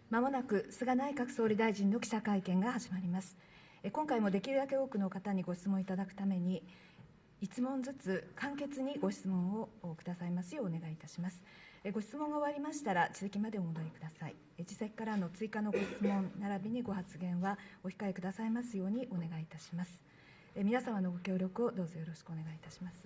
まもなく菅内閣総理大臣の記者会見が始まります。今回もできるだけ多くの方にご質問いただくために、1問ずつ簡潔にご質問をくださいますようお願いいたします。ご質問が終わりましたら続きまでお戻りください。自席からの追加のご質問並びにご発言はお控えくださいますようにお願いいたします。皆様のご協力をどうぞよろしくお願いいたします。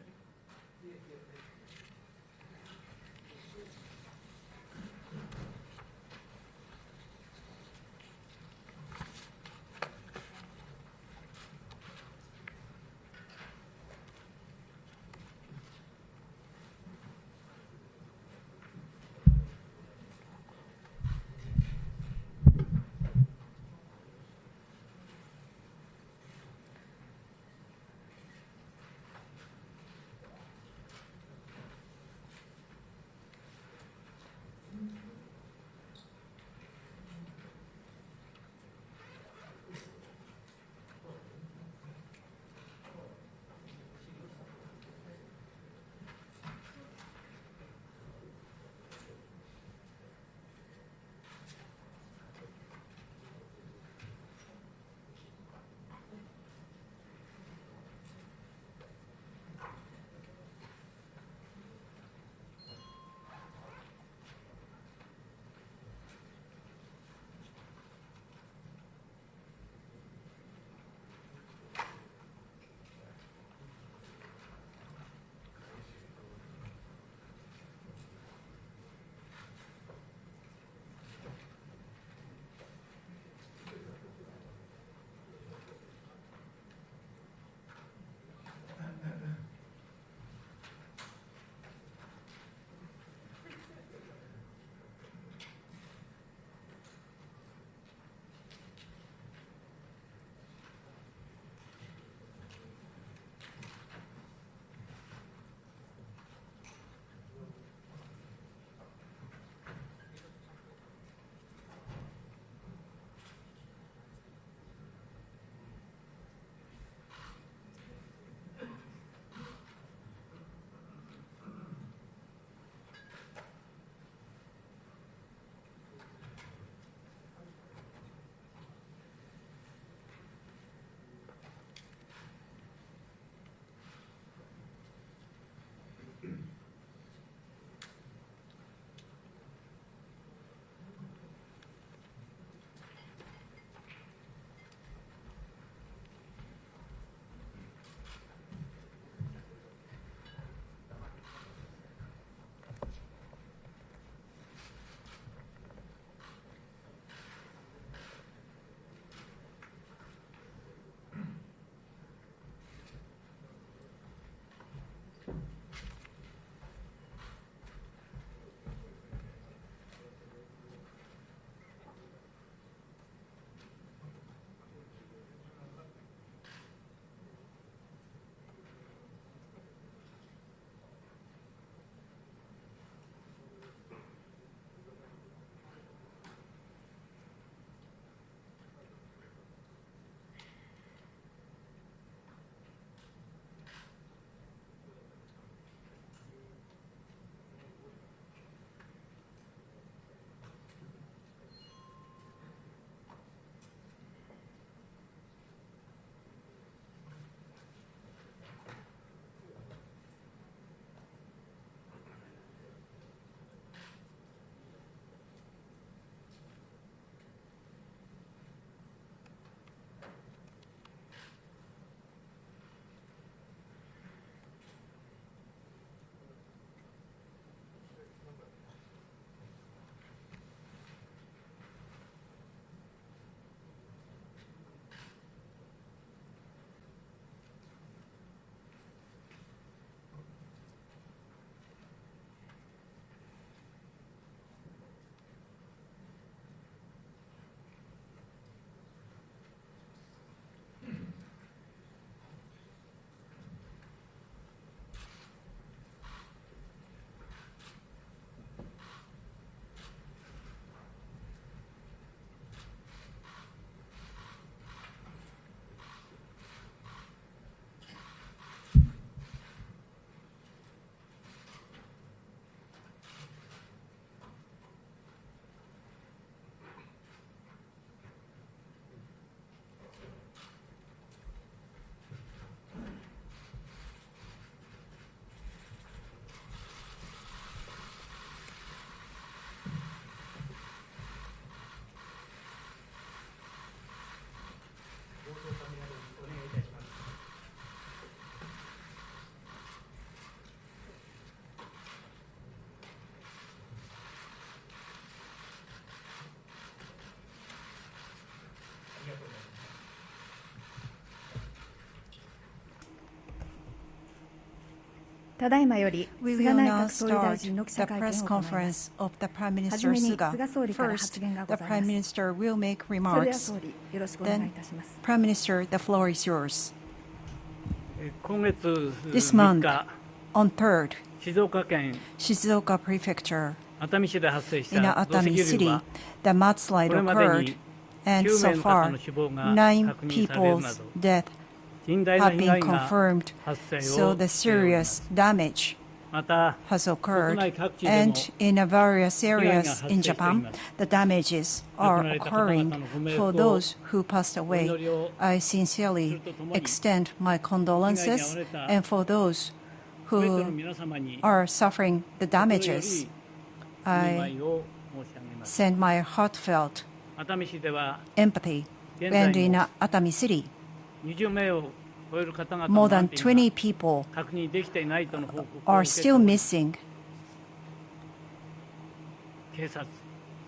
ただいまより We 菅 will 内 now 閣総理大 start 臣の記 the 者会見を press 行います。 conference of the Prime はじ Minister めに Suga. 菅総理から発 First, 言が the ござい Prime ます。 Minister will make それでは remarks. 総理、よろしくお願いいたします。 Prime Minister, the floor is yours. 今月 This 3 month, 日、 on 3rd, 静岡県 Shizuoka Prefecture 熱海市で発生し in た土 Atami 石流 City, は the mudslide これまで occurred, に and 9 so 名の方 far, の死亡が 9確認されるな people's ど death 甚大な have 被 been 害が confirmed, 発生 so を the しております。 serious damage また has 国 occurred, 内各地でも and in various 被害が areas 発 in 生してい Japan, ます。 the damages 亡 are くなられた方々 occurring. のご冥 For 福を those who passed お away, 祈りを I する sincerely とともに extend my condolences, and for those 全ての who 皆様に are suffering the 心より damages, お見舞 I いを申し上げます。 send my heartfelt 熱海市では empathy. 現 And 在 in も Atami City, 20名を超える方々 more の than 安否が20 people 確認できていないとの報告を are 受けて still おり missing, 警察、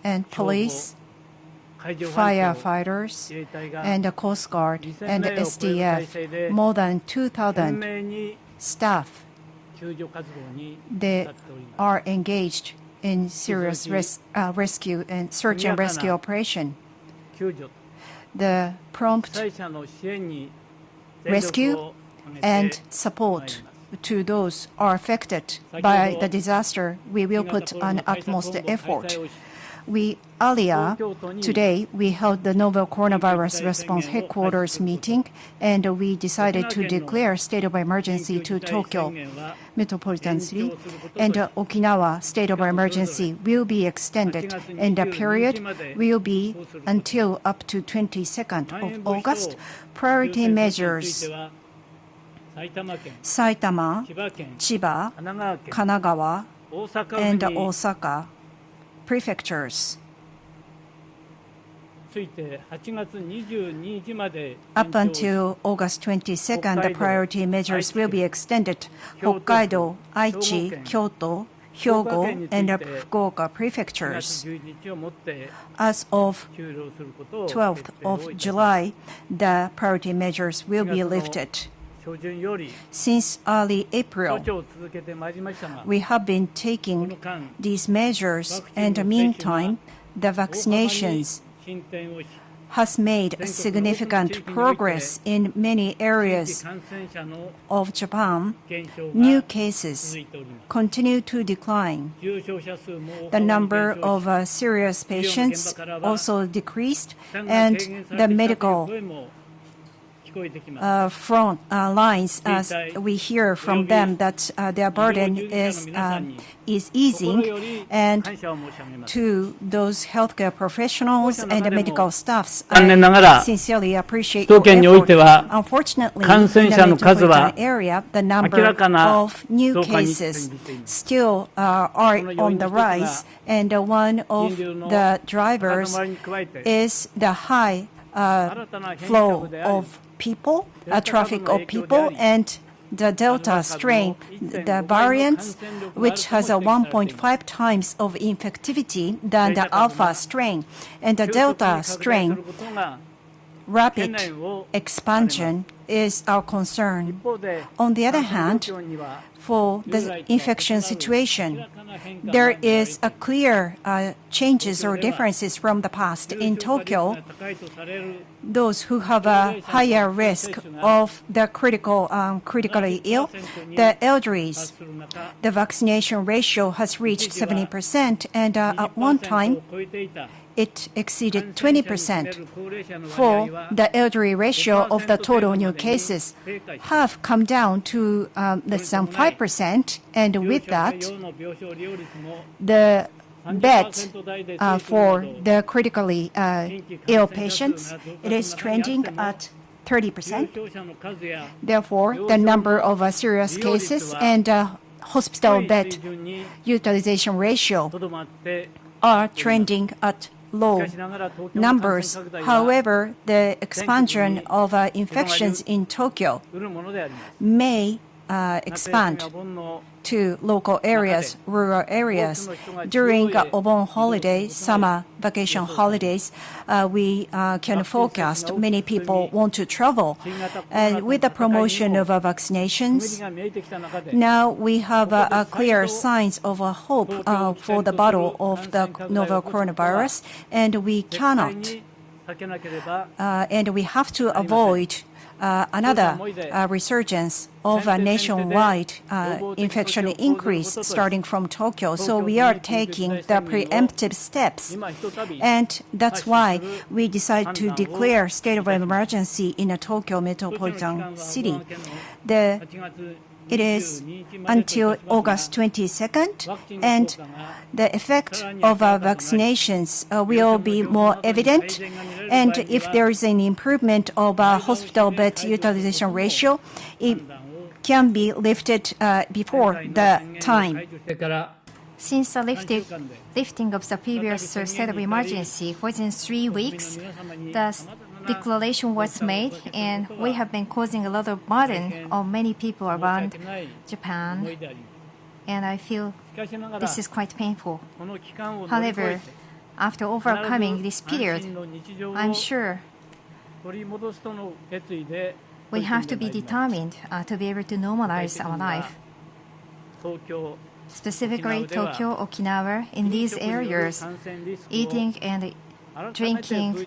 and 消防、 police, 海上保安庁、 firefighters, 自衛隊が and the Coast Guard 2000 and 名を超える体制 SDF, で more than 懸 2,000命に staff, 救助活動に they 当たっております。 are engaged in serious rescue and search and rescue operation. 救助、 The 被 prompt 災者の支援に全 rescue 力を挙げて and まいり support ます。 to those are affected by the disaster, we will put an utmost effort. We earlier today we held the novel coronavirus response headquarters meeting, and we decided to declare state of emergency to Tokyo metropolitan city, and Okinawa state of emergency will be extended, and the period will be until up to 22nd of August. Priority measures: 埼玉県、 Saitama, 千葉県、 Chiba, 神奈川県、 Kanagawa, 大阪 and 府に Osaka prefectures. ついて8月22日まで Up until August 22nd, the priority measures will be extended. Hokkaido, Aichi, Kyoto, Hyogo, and Fukuoka 4月 prefectures. 11日をもって As of 終了することを 12th 決定を of いたします。 July, the priority measures will be lifted. 初旬より Since early 措 April, 置を続けてまいりましたが、 we have been こ taking の間 these measures, and in the meantime, the 大幅に vaccinations 進展をし、 has made significant progress in many 新 areas 規感染者の of Japan. 減少 New が cases 続いております。 continue to decline. 重症者数も The 大幅に number 減少 of し、 serious patients also decreased, 負担が and 軽減さ the れてきたという medical 声も聞こえてきます。 front lines, as we hear from them, that their burden is easing, and 感謝を申し上げます。 to those healthcare professionals and the medical staffs, 残念なが I ら sincerely appreciate 首都 your 圏において effort. は Unfortunately, 感染者の数は in the metropolitan area, the 明 number らかな of new 増加に cases 転じています。 still are この要 on 因 the の一つが rise, and one of 人流の the 高 drivers まりに加えて is the high 新たな変異 flow 株であり of people, デルタ traffic 株の of 影響で people, あり and the Delta strain, the variants, which has a 1.5 times of infectivity than the Alpha strain, and the Delta strain rapid expansion is our concern. On the other hand, for the infection situation, there is a clear changes or differences from the past. In Tokyo, those who have a higher risk of the critically ill, the elderlies, the vaccination ratio has reached 70%, and at one time, it exceeded 20%. For the elderly ratio of the total new cases have come down to less than 5%, and with that, the bed for the critically ill patients, it is trending at 30%. Therefore, the number of serious cases and hospital bed utilization ratio are trending at low numbers. However, the expansion of infections in Tokyo may expand to local areas, rural areas. During Obon holiday, summer vacation holidays, we can forecast many people want to travel. And with the promotion of vaccinations, now we have clear signs of hope for the battle of the novel coronavirus, and we cannot, and we have to avoid another resurgence of a nationwide infection increase starting from Tokyo. So we are taking the preemptive steps. And that's why we decided to declare state of emergency in a Tokyo metropolitan city. It is until August 22nd, and the effect of vaccinations will be more evident. And if there is an improvement of hospital bed utilization ratio, it can be lifted before the time. Since the lifting of the previous state of emergency, within 3 weeks, the declaration was made, and we have been causing a lot of burden on many people around Japan, and I feel this is quite painful. However, after overcoming this period, I'm sure we have to be determined to be able to normalize our life. Specifically, Tokyo, Okinawa, in these areas, eating and drinking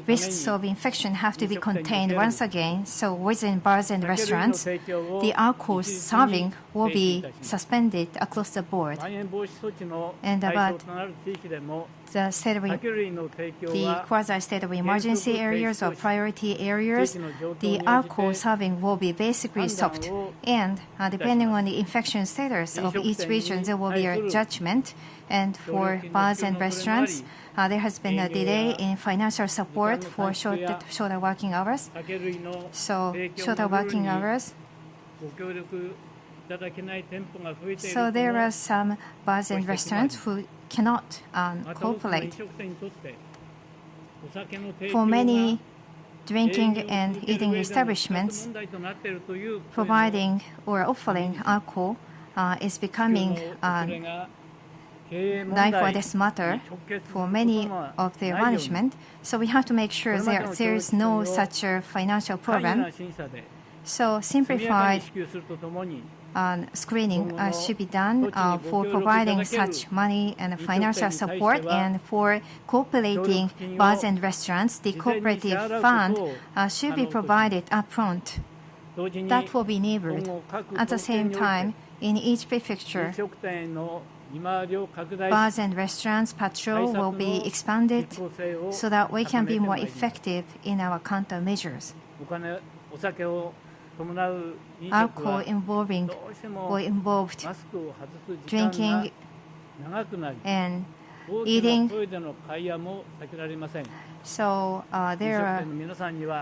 risks of infection have to be contained once again. So within bars and restaurants, the alcohol serving will be suspended across the board. And about the quasi-state of emergency areas or priority areas, the alcohol serving will be basically stopped. And depending on the infection status of each region, there will be a judgment. And for bars and restaurants, there has been a delay in financial support for shorter working hours. So shorter working hours. So there are some bars and restaurants who cannot cooperate. For many drinking and eating establishments, providing or offering alcohol is becoming life or death matter for many of their management. So we have to make sure that there is no such a financial problem. So simplified screening should be done for providing such money and financial support, and for cooperating bars and restaurants, the cooperative fund should be provided upfront. That will be enabled. At the same time, in each prefecture, bars and restaurants patrol will be expanded so that we can be more effective in our countermeasures. Alcohol involved drinking and eating. So there are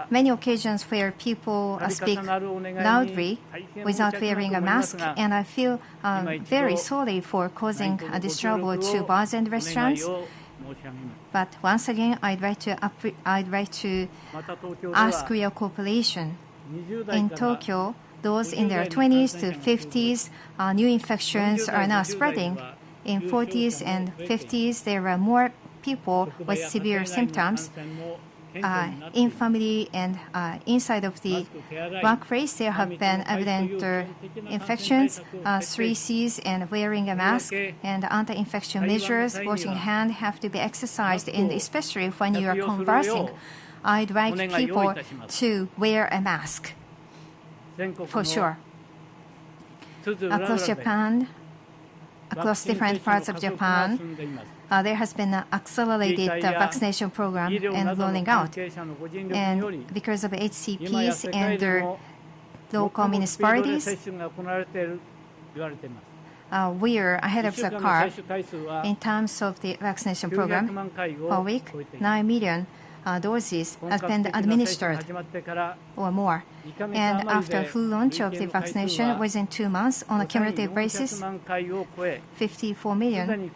many occasions where people speak loudly without wearing a mask, and I feel very sorry for causing this trouble to bars and restaurants. But once again, I'd like to ask your cooperation. In Tokyo, those in their 20s to 50s, new infections are now spreading. In 40s and 50s, there are more people with severe symptoms. In family and inside of the workplace, there have been evident infections, 3 C's, and wearing a mask, and anti-infection measures, washing hands have to be exercised, and especially when you are conversing, I'd like people to wear a mask, for sure. Across Japan, across different parts of Japan, there has been an accelerated vaccination program and rolling out. And because of HCPs and their local municipalities, we are ahead of the curve in terms of the vaccination program per week. 9 million doses has been administered or more. And after full launch of the vaccination within 2 months, on a cumulative basis, 54 million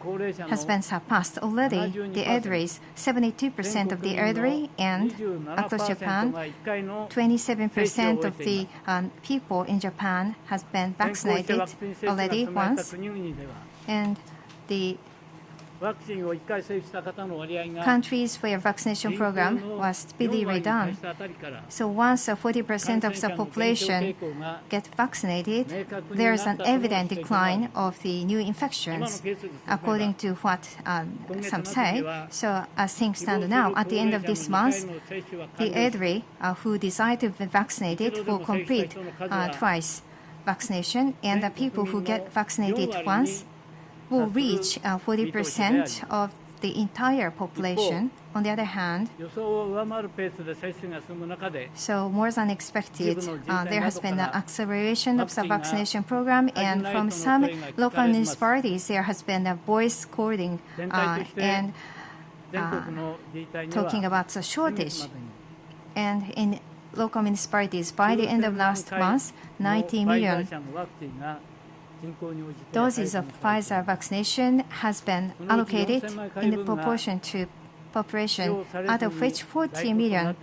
has been surpassed. Already, the elderly, 72% of the elderly, and across Japan, 27% of the people in Japan has been vaccinated already once. And the countries where vaccination program was speedily done. So once 40% of the population get vaccinated, there is an evident decline of the new infections, according to what some say. So as things stand now, at the end of this month, the elderly who decide to be vaccinated will complete twice vaccination, and the people who get vaccinated once will reach 40% of the entire population. On the other hand, so more than expected, there has been an acceleration of the vaccination program, and from some local municipalities, there has been a voice calling and talking about the shortage. And in local municipalities, by the end of last month, 90 million doses of Pfizer vaccination has been allocated in the proportion to population, out of which 40 million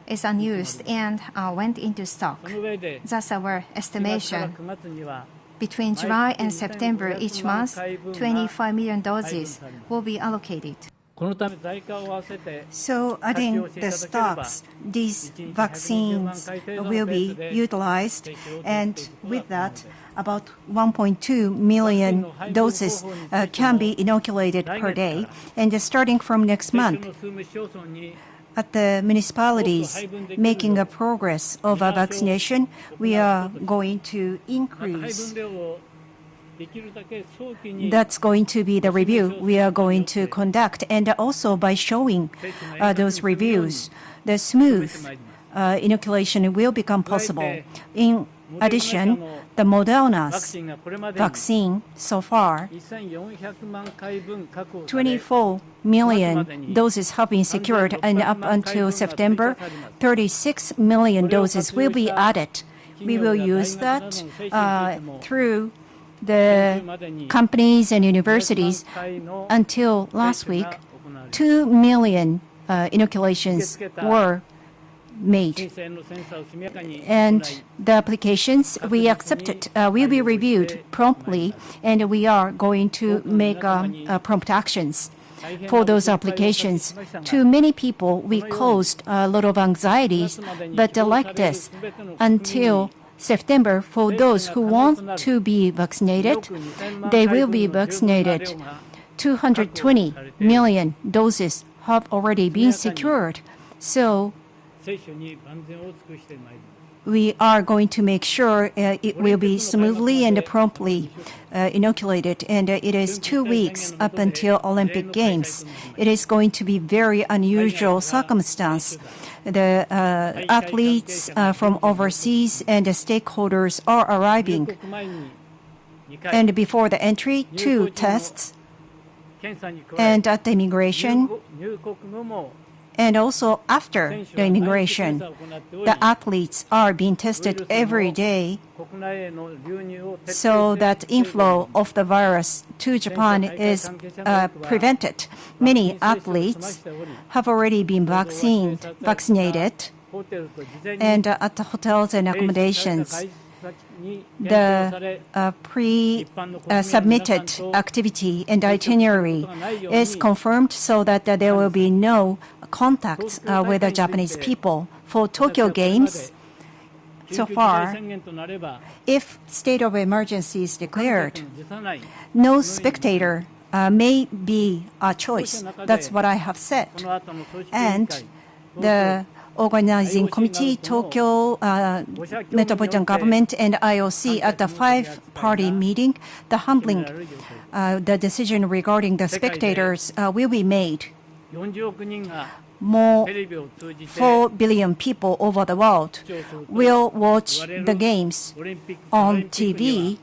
is unused and went into stock. That's our estimation. Between July and September each month, 25 million doses will be allocated. So adding the stocks, these vaccines will be utilized, and with that, about 1.2 million doses can be inoculated per day. And starting from next month, at the municipalities making a progress of vaccination, we are going to increase. That's going to be the review we are going to conduct. And also by showing those reviews, the smooth inoculation will become possible. In addition, the Moderna's vaccine so far, 24 million doses have been secured, and up until September, 36 million doses will be added. We will use that through the companies and universities. Until last week, 2 million inoculations were made. And the applications we accepted will be reviewed promptly, and we are going to make prompt actions for those applications. To many people, we caused a lot of anxieties, but like this, until September, for those who want to be vaccinated, they will be vaccinated. 220 million doses have already been secured. So we are going to make sure it will be smoothly and promptly inoculated. And it is 2 weeks up until Olympic Games. It is going to be very unusual circumstance. The athletes from overseas and the stakeholders are arriving. And before the entry, 2 tests. And at the immigration, and also after the immigration, the athletes are being tested every day so that inflow of the virus to Japan is prevented. Many athletes have already been vaccinated, and at the hotels and accommodations, the pre-submitted activity and itinerary is confirmed so that there will be no contact with the Japanese people. For Tokyo Games, so far, if state of emergency is declared, no spectator may be a choice. That's what I have said. And the organizing committee, Tokyo Metropolitan Government, and IOC at the 5-party meeting, the handling, the decision regarding the spectators will be made. More 4 billion people over the world will watch the games on TV.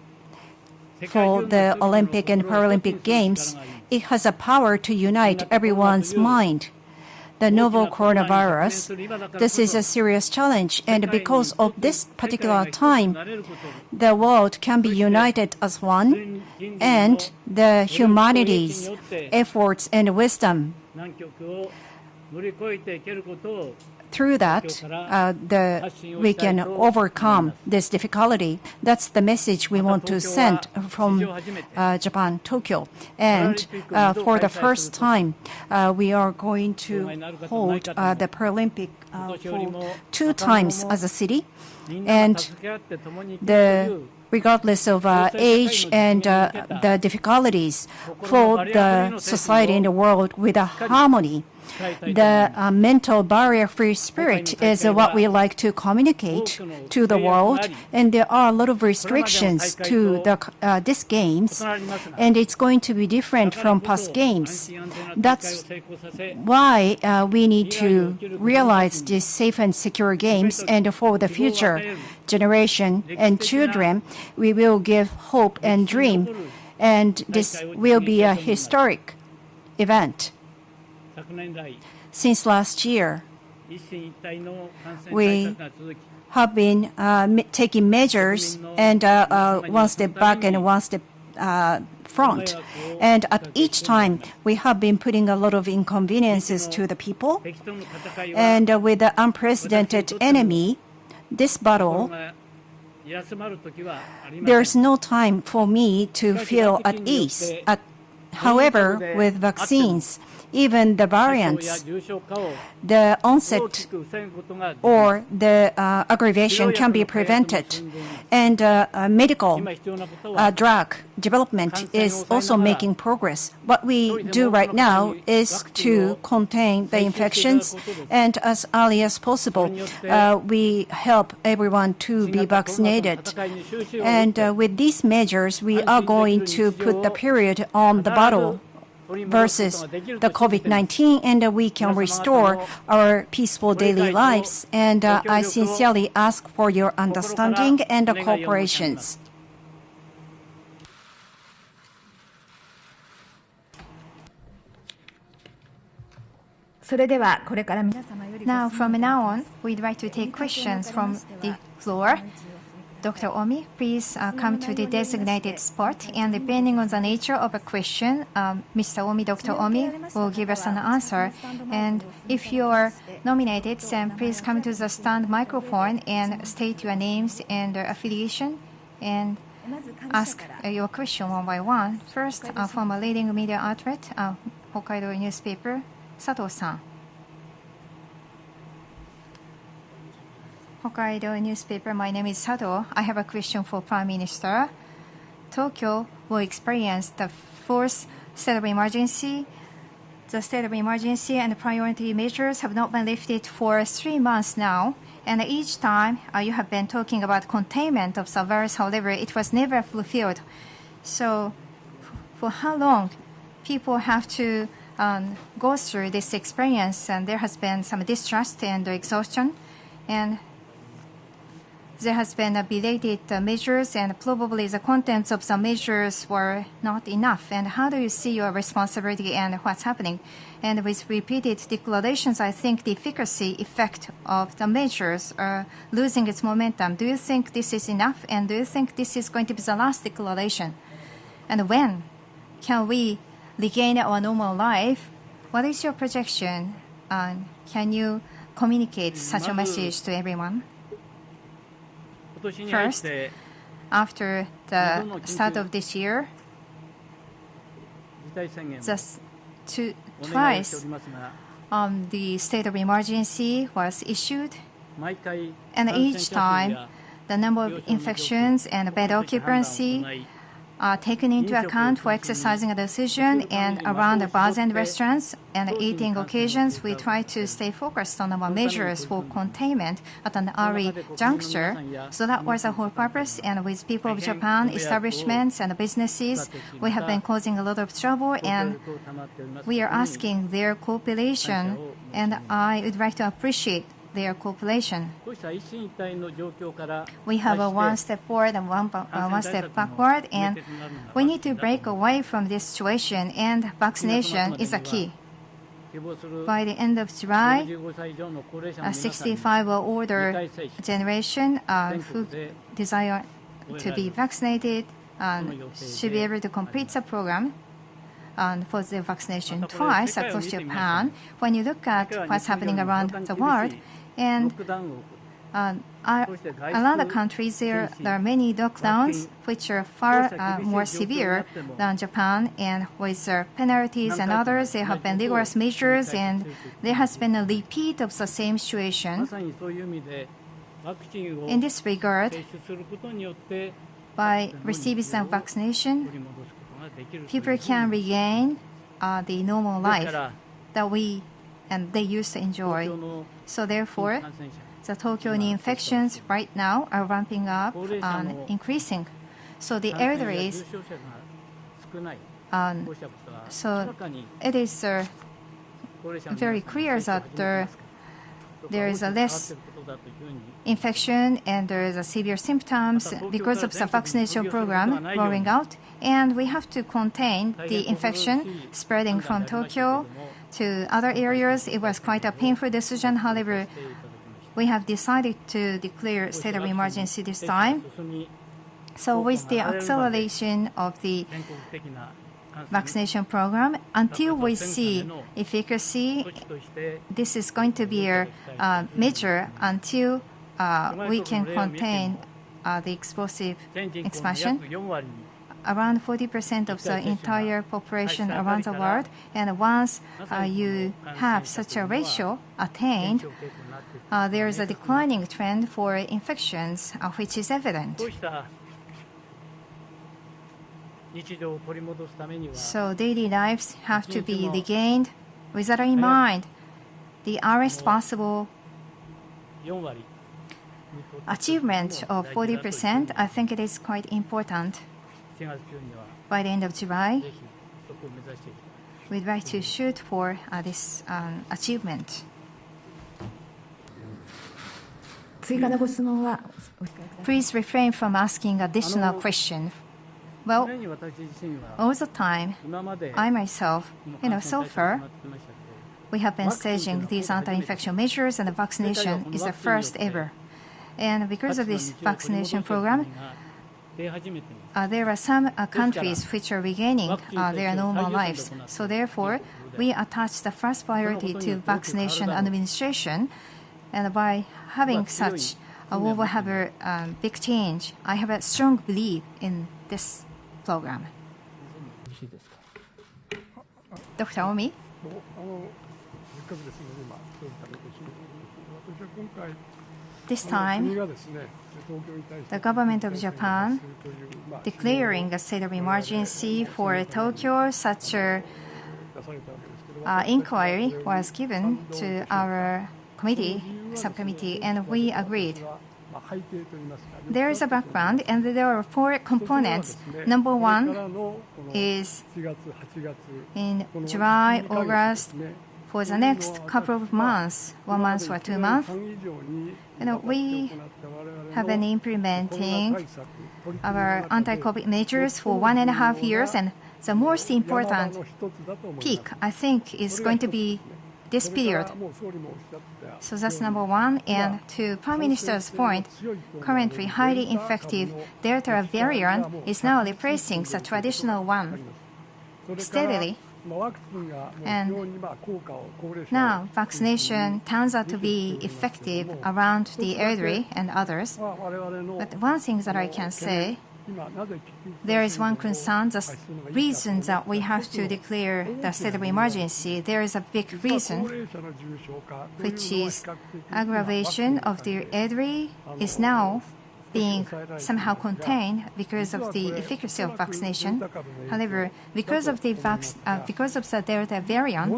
For the Olympic and Paralympic Games, it has a power to unite everyone's mind. the novel coronavirus. This is a serious challenge, and because of this particular time, the world can be united as one, and the humanity's efforts and wisdom. Through that, we can overcome this difficulty. That's the message we want to send from Japan, Tokyo. And for the first time, we are going to hold the Paralympic for 2 times as a city. And regardless of age and the difficulties for the society and the world with a harmony, the mental barrier-free spirit is what we like to communicate to the world, and there are a lot of restrictions to these games, and it's going to be different from past games. That's why we need to realize these safe and secure games, and for the future generation and children, we will give hope and dream, and this will be a historic event. Since last year, we have been taking measures, and one step back and one step front. And at each time, we have been putting a lot of inconveniences to the people. And with the unprecedented enemy, this battle, there's no time for me to feel at ease. However, with vaccines, even the variants, the onset or the aggravation can be prevented. And medical drug development is also making progress. What we do right now is to contain the infections, and as early as possible, we help everyone to be vaccinated. And with these measures, we are going to put the period on the battle versus the COVID-19, and we can restore our peaceful daily lives. And I sincerely ask for your understanding and cooperation. Now, from now on, we'd like to take questions from the floor. Dr. Omi, please come to the designated spot, and depending on the nature of a question, Mr. Omi, Dr. Omi will give us an answer. And if you're nominated, then please come to the stand microphone and state your names and affiliation and ask your question one by one. First, from a leading media outlet, Hokkaido newspaper, Sato-san. Hokkaido newspaper, my name is Sato. I have a question for Prime Minister. Tokyo will experience the 4th state of emergency. The state of emergency and priority measures have not been lifted for 3 months now. And each time you have been talking about containment of the virus, however, it was never fulfilled. So for how long people have to go through this experience? And there has been some distrust and exhaustion. And there has been belated measures, and probably the contents of the measures were not enough. And how do you see your responsibility and what's happening? And with repeated declarations, I think the efficacy effect of the measures are losing its momentum. Do you think this is enough? And do you think this is going to be the last declaration? And when can we regain our normal life? What is your projection? Can you communicate such a message to everyone? First, after the start of this year, twice the state of emergency was issued, and each time the number of infections and bed occupancy are taken into account for exercising a decision, and around the bars and restaurants and eating occasions, we try to stay focused on our measures for containment at an early juncture. So that was the whole purpose, and with people of Japan, establishments and businesses, we have been causing a lot of trouble, and we are asking their cooperation, and I would like to appreciate their cooperation. We have a one step forward and one step backward, and we need to break away from this situation, and vaccination is a key. by the end of July, 65 or older generation who desire to be vaccinated should be able to complete the program for the vaccination twice across Japan. When you look at what's happening around the world, and around the countries, there are many lockdowns which are far more severe than Japan, and with penalties and others, there have been rigorous measures, and there has been a repeat of the same situation. In this regard, by receiving some vaccination, people can regain the normal life that we and they used to enjoy. So therefore, the Tokyo new infections right now are ramping up and increasing. So the elderly, so it is very clear that there is a less infection and there is a severe symptoms because of the vaccination program rolling out, and we have to contain the infection spreading from Tokyo to other areas. It was quite a painful decision. However, we have decided to declare state of emergency this time. So with the acceleration of the vaccination program, until we see efficacy, this is going to be a measure until we can contain the explosive expansion. Around 40% of the entire population around the world, and once you have such a ratio attained, there is a declining trend for infections, which is evident. So daily lives have to be regained. With that in mind, the earliest possible achievement of 40%, I think it is quite important. By the end of July, we'd like to shoot for this achievement. Please refrain from asking additional questions. Well, all the time, I myself, so far, we have been staging these anti-infection measures, and the vaccination is the first ever. And because of this vaccination program, there are some countries which are regaining their normal lives. So therefore, we attach the first priority to vaccination administration, and by having such, we will have a big change. I have a strong belief in this program. Dr. Omi? This time, the government of Japan declaring a state of emergency for Tokyo, such an inquiry was given to our subcommittee, and we agreed. There is a background, and there are 4 components. Number 1 is in July, August, for the next couple of months, 1 month or 2 months, we have been implementing our anti-COVID measures for 1.5 years, and the most important peak, I think, is going to be this period. So that's number 1. And to Prime Minister's point, currently highly effective Delta variant is now replacing the traditional one steadily. And now vaccination turns out to be effective around the elderly and others. But one thing that I can say, there is one concern, the reason that we have to declare the state of emergency. There is a big reason, which is aggravation of the elderly is now being somehow contained because of the efficacy of vaccination. However, because of the Delta variant,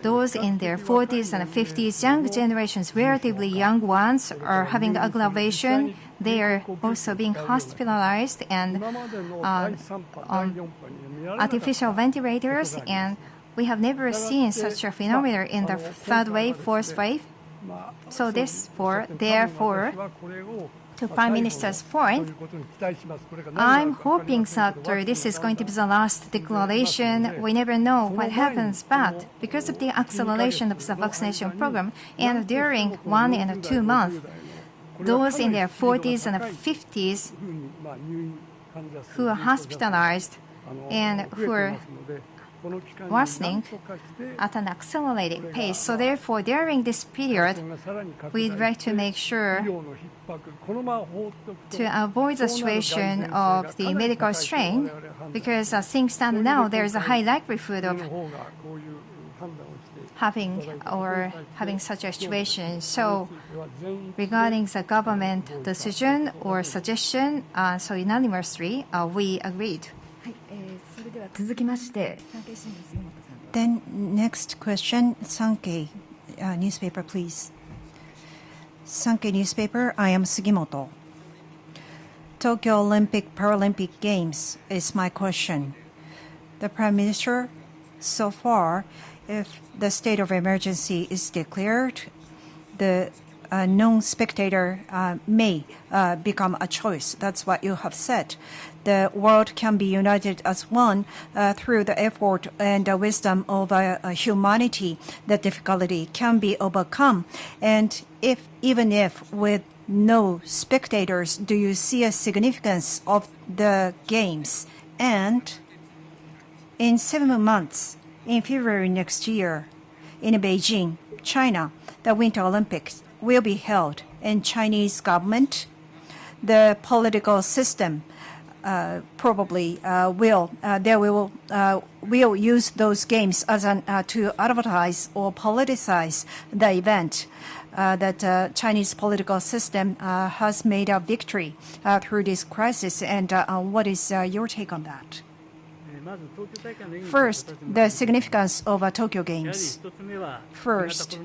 those in their 40s and 50s, young generations, relatively young ones, are having aggravation. They are also being hospitalized and on artificial ventilators, and we have never seen such a phenomenon in the 3rd wave, 4th wave. So therefore, to Prime Minister's point, I'm hoping that this is going to be the last declaration. We never know what happens, but because of the acceleration of the vaccination program, and during 1 and 2 months, those in their 40s and 50s who are hospitalized and who are worsening at an accelerated pace. So therefore, during this period, we'd like to make sure to avoid the situation of the medical strain, because as things stand now, there is a high likelihood of having such a situation. So regarding the government decision or suggestion, so unanimously, we agreed. Then next question, Sankei newspaper, please. Sankei newspaper, I am Sugimoto. Tokyo Olympic Paralympic Games is my question. The Prime Minister, so far, if the state of emergency is declared, the non-spectator may become a choice. That's what you have said. The world can be united as one through the effort and the wisdom of humanity. The difficulty can be overcome. And even if with no spectators, do you see a significance of the games? And in 7 months, in February next year, in Beijing, China, the Winter Olympics will be held. And Chinese government, the political system, probably will use those games as to advertise or politicize the event. That Chinese political system has made a victory through this crisis. And what is your take on that? First, the significance of Tokyo Games. First,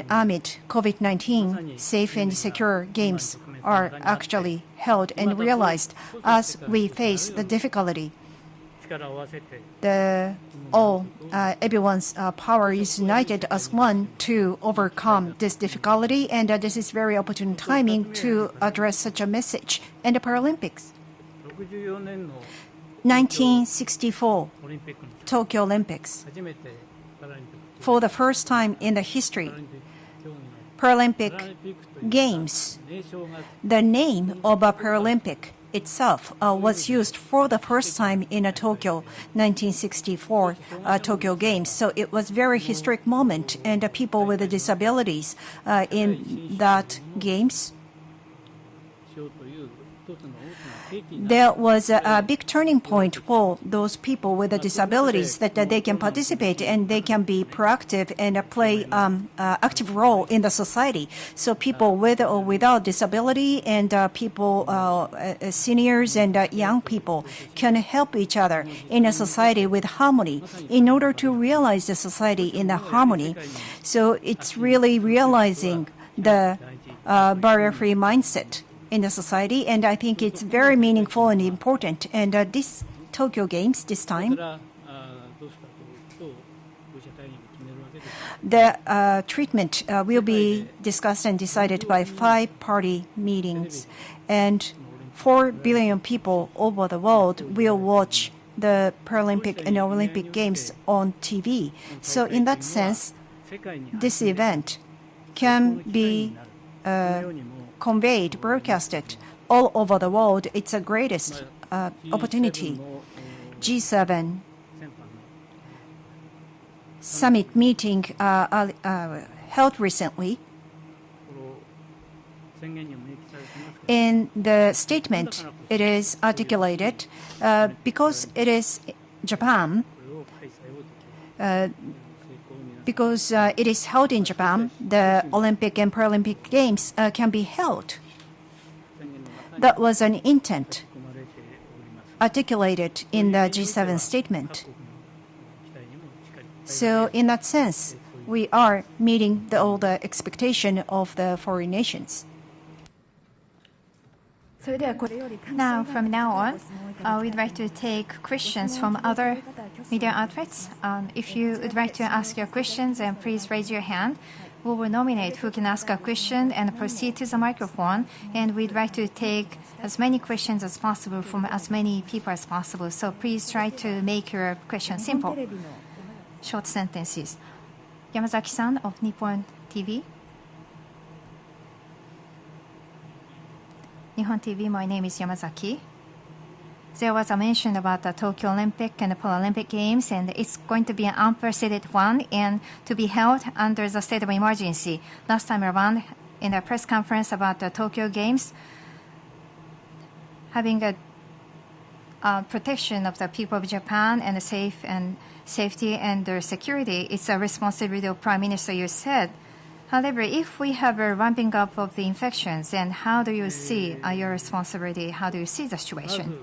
amid COVID-19, safe and secure games are actually held and realized as we face the difficulty. Everyone's power is united as one to overcome this difficulty, and this is very opportune timing to address such a message. And the Paralympics. 1964 Tokyo Olympics. For the first time in the history, Paralympic Games, the name of a Paralympic itself was used for the first time in a Tokyo 1964 Tokyo Games. So it was a very historic moment, and the people with disabilities in that games, there was a big turning point for those people with disabilities, that they can participate and they can be proactive and play active role in the society. So people with or without disability and people, seniors and young people can help each other in a society with harmony in order to realize the society in the harmony. So it's really realizing the barrier-free mindset in the society, and I think it's very meaningful and important. And this Tokyo Games this time, the treatment will be discussed and decided by 5-party meetings, and 4 billion people over the world will watch the Paralympic and Olympic Games on TV. So in that sense, this event can be conveyed, broadcasted all over the world. It's the greatest opportunity. G7 summit meeting held recently. In the statement, it is articulated because it is Japan, because it is held in Japan, the Olympic and Paralympic Games can be held. That was an intent articulated in the G7 statement. So in that sense, we are meeting all the expectation of the foreign nations. Now, from now on, we'd like to take questions from other media outlets. If you would like to ask your questions, then please raise your hand. we will nominate who can ask a question and proceed to the microphone. And we'd like to take as many questions as possible from as many people as possible. So please try to make your question simple. Short sentences. Yamazaki-san of Nippon TV. Nihon TV, my name is Yamazaki. There was a mention about the Tokyo Olympic and the Paralympic Games, and it's going to be an unprecedented one and to be held under the state of emergency. Last time around, in a press conference about the Tokyo Games, having a protection of the people of Japan and safety and their security, it's a responsibility of Prime Minister, you said. However, if we have a ramping up of the infections, then how do you see your responsibility? How do you see the situation?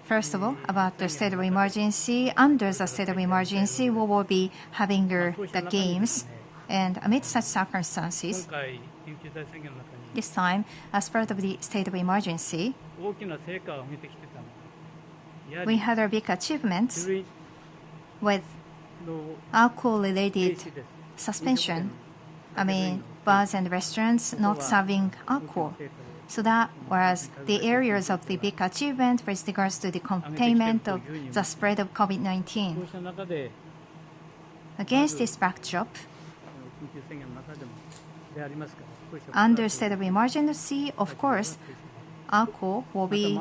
First of all, about the state of emergency, under the state of emergency, we will be having the games. And amid such circumstances, this time, as part of the state of emergency, we had a big achievement with alcohol-related suspension. I mean, bars and restaurants not serving alcohol. So that was the areas of the big achievement with regards to the containment of the spread of COVID-19. Against this backdrop, under state of emergency, of course, alcohol will be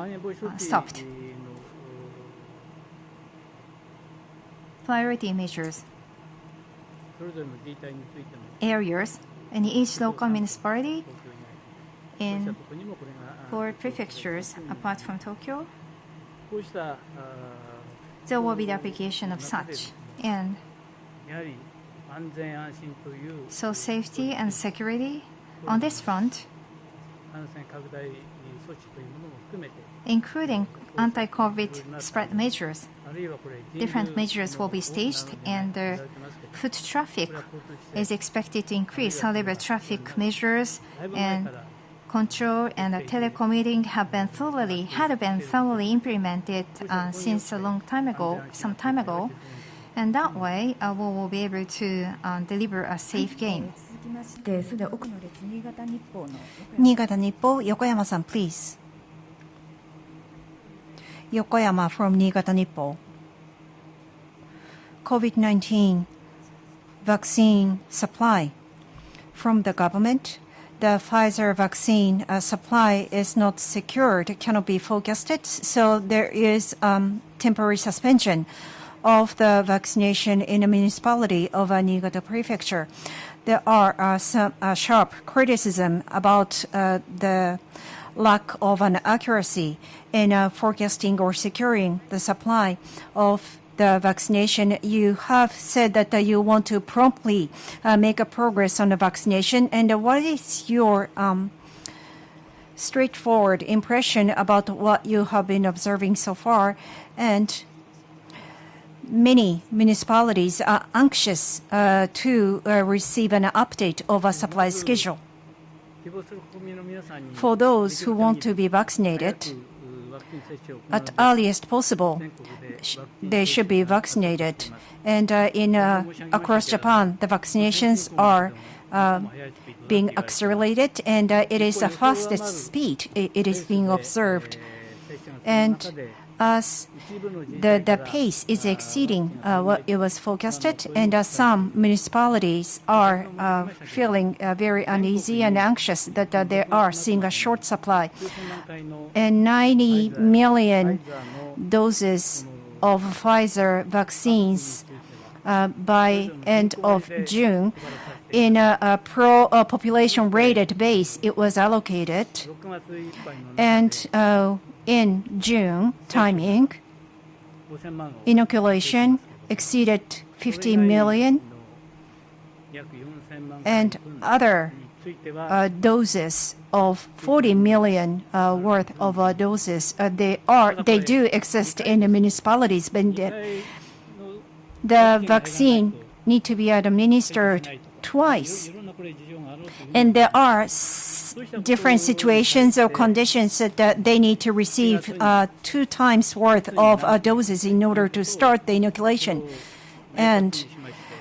stopped. Priority measures. Areas in each local municipality in 4 prefectures apart from Tokyo, there will be the application of such. And so safety and security on this front, including anti-COVID spread measures, different measures will be staged, and the foot traffic is expected to increase. However, traffic measures and control and telecommuting had been thoroughly implemented since a long time ago, some time ago, and that way we will be able to deliver a safe game. Niigata Nippo, Yokoyama-san, please. Yokoyama from Niigata Nippo. COVID-19 vaccine supply from the government. The Pfizer vaccine supply is not secured, cannot be forecasted, so there is temporary suspension of the vaccination in the municipality of Niigata Prefecture. There are some sharp criticism about the lack of an accuracy in forecasting or securing the supply of the vaccination. You have said that you want to promptly make a progress on the vaccination. And what is your straightforward impression about what you have been observing so far? And many municipalities are anxious to receive an update of a supply schedule. For those who want to be vaccinated, at earliest possible, they should be vaccinated. And across Japan, the vaccinations are being accelerated, and it is the fastest speed it is being observed. And as the pace is exceeding what it was forecasted, and some municipalities are feeling very uneasy and anxious that they are seeing a short supply. And 90 million doses of Pfizer vaccines by end of June. In a population rated base, it was allocated. And in June timing, inoculation exceeded 50 million, and other doses of 40 million worth of doses. They do exist in the municipalities, but the vaccine need to be administered twice. And there are different situations or conditions that they need to receive 2 times worth of doses in order to start the inoculation. And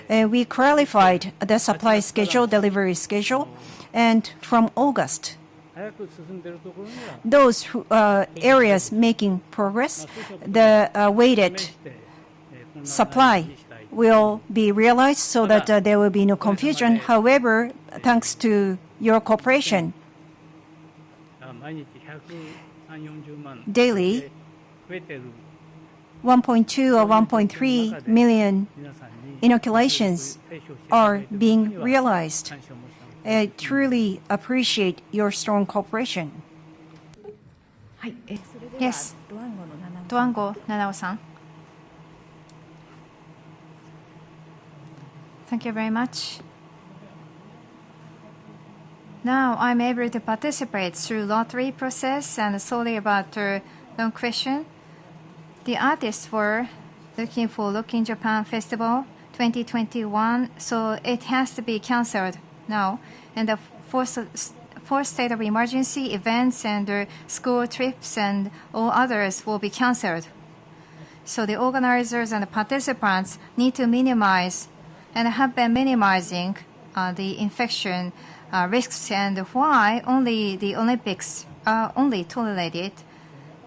We clarified the supply schedule, delivery schedule, and from August, those areas making progress, the weighted supply will be realized so that there will be no confusion. However, thanks to your cooperation, daily 1.2 or 1.3 million inoculations are being realized. I truly appreciate your strong cooperation. Yes. ドワンゴ七尾さん。Thank you very much. Now I'm able to participate through lottery process and solely about long question. The artists were looking for Look in Japan Festival 2021, so it has to be cancelled now. And the fourth state of emergency events and school trips and all others will be cancelled. So the organizers and the participants need to minimize and have been minimizing the infection risks, and why only the Olympics are only tolerated.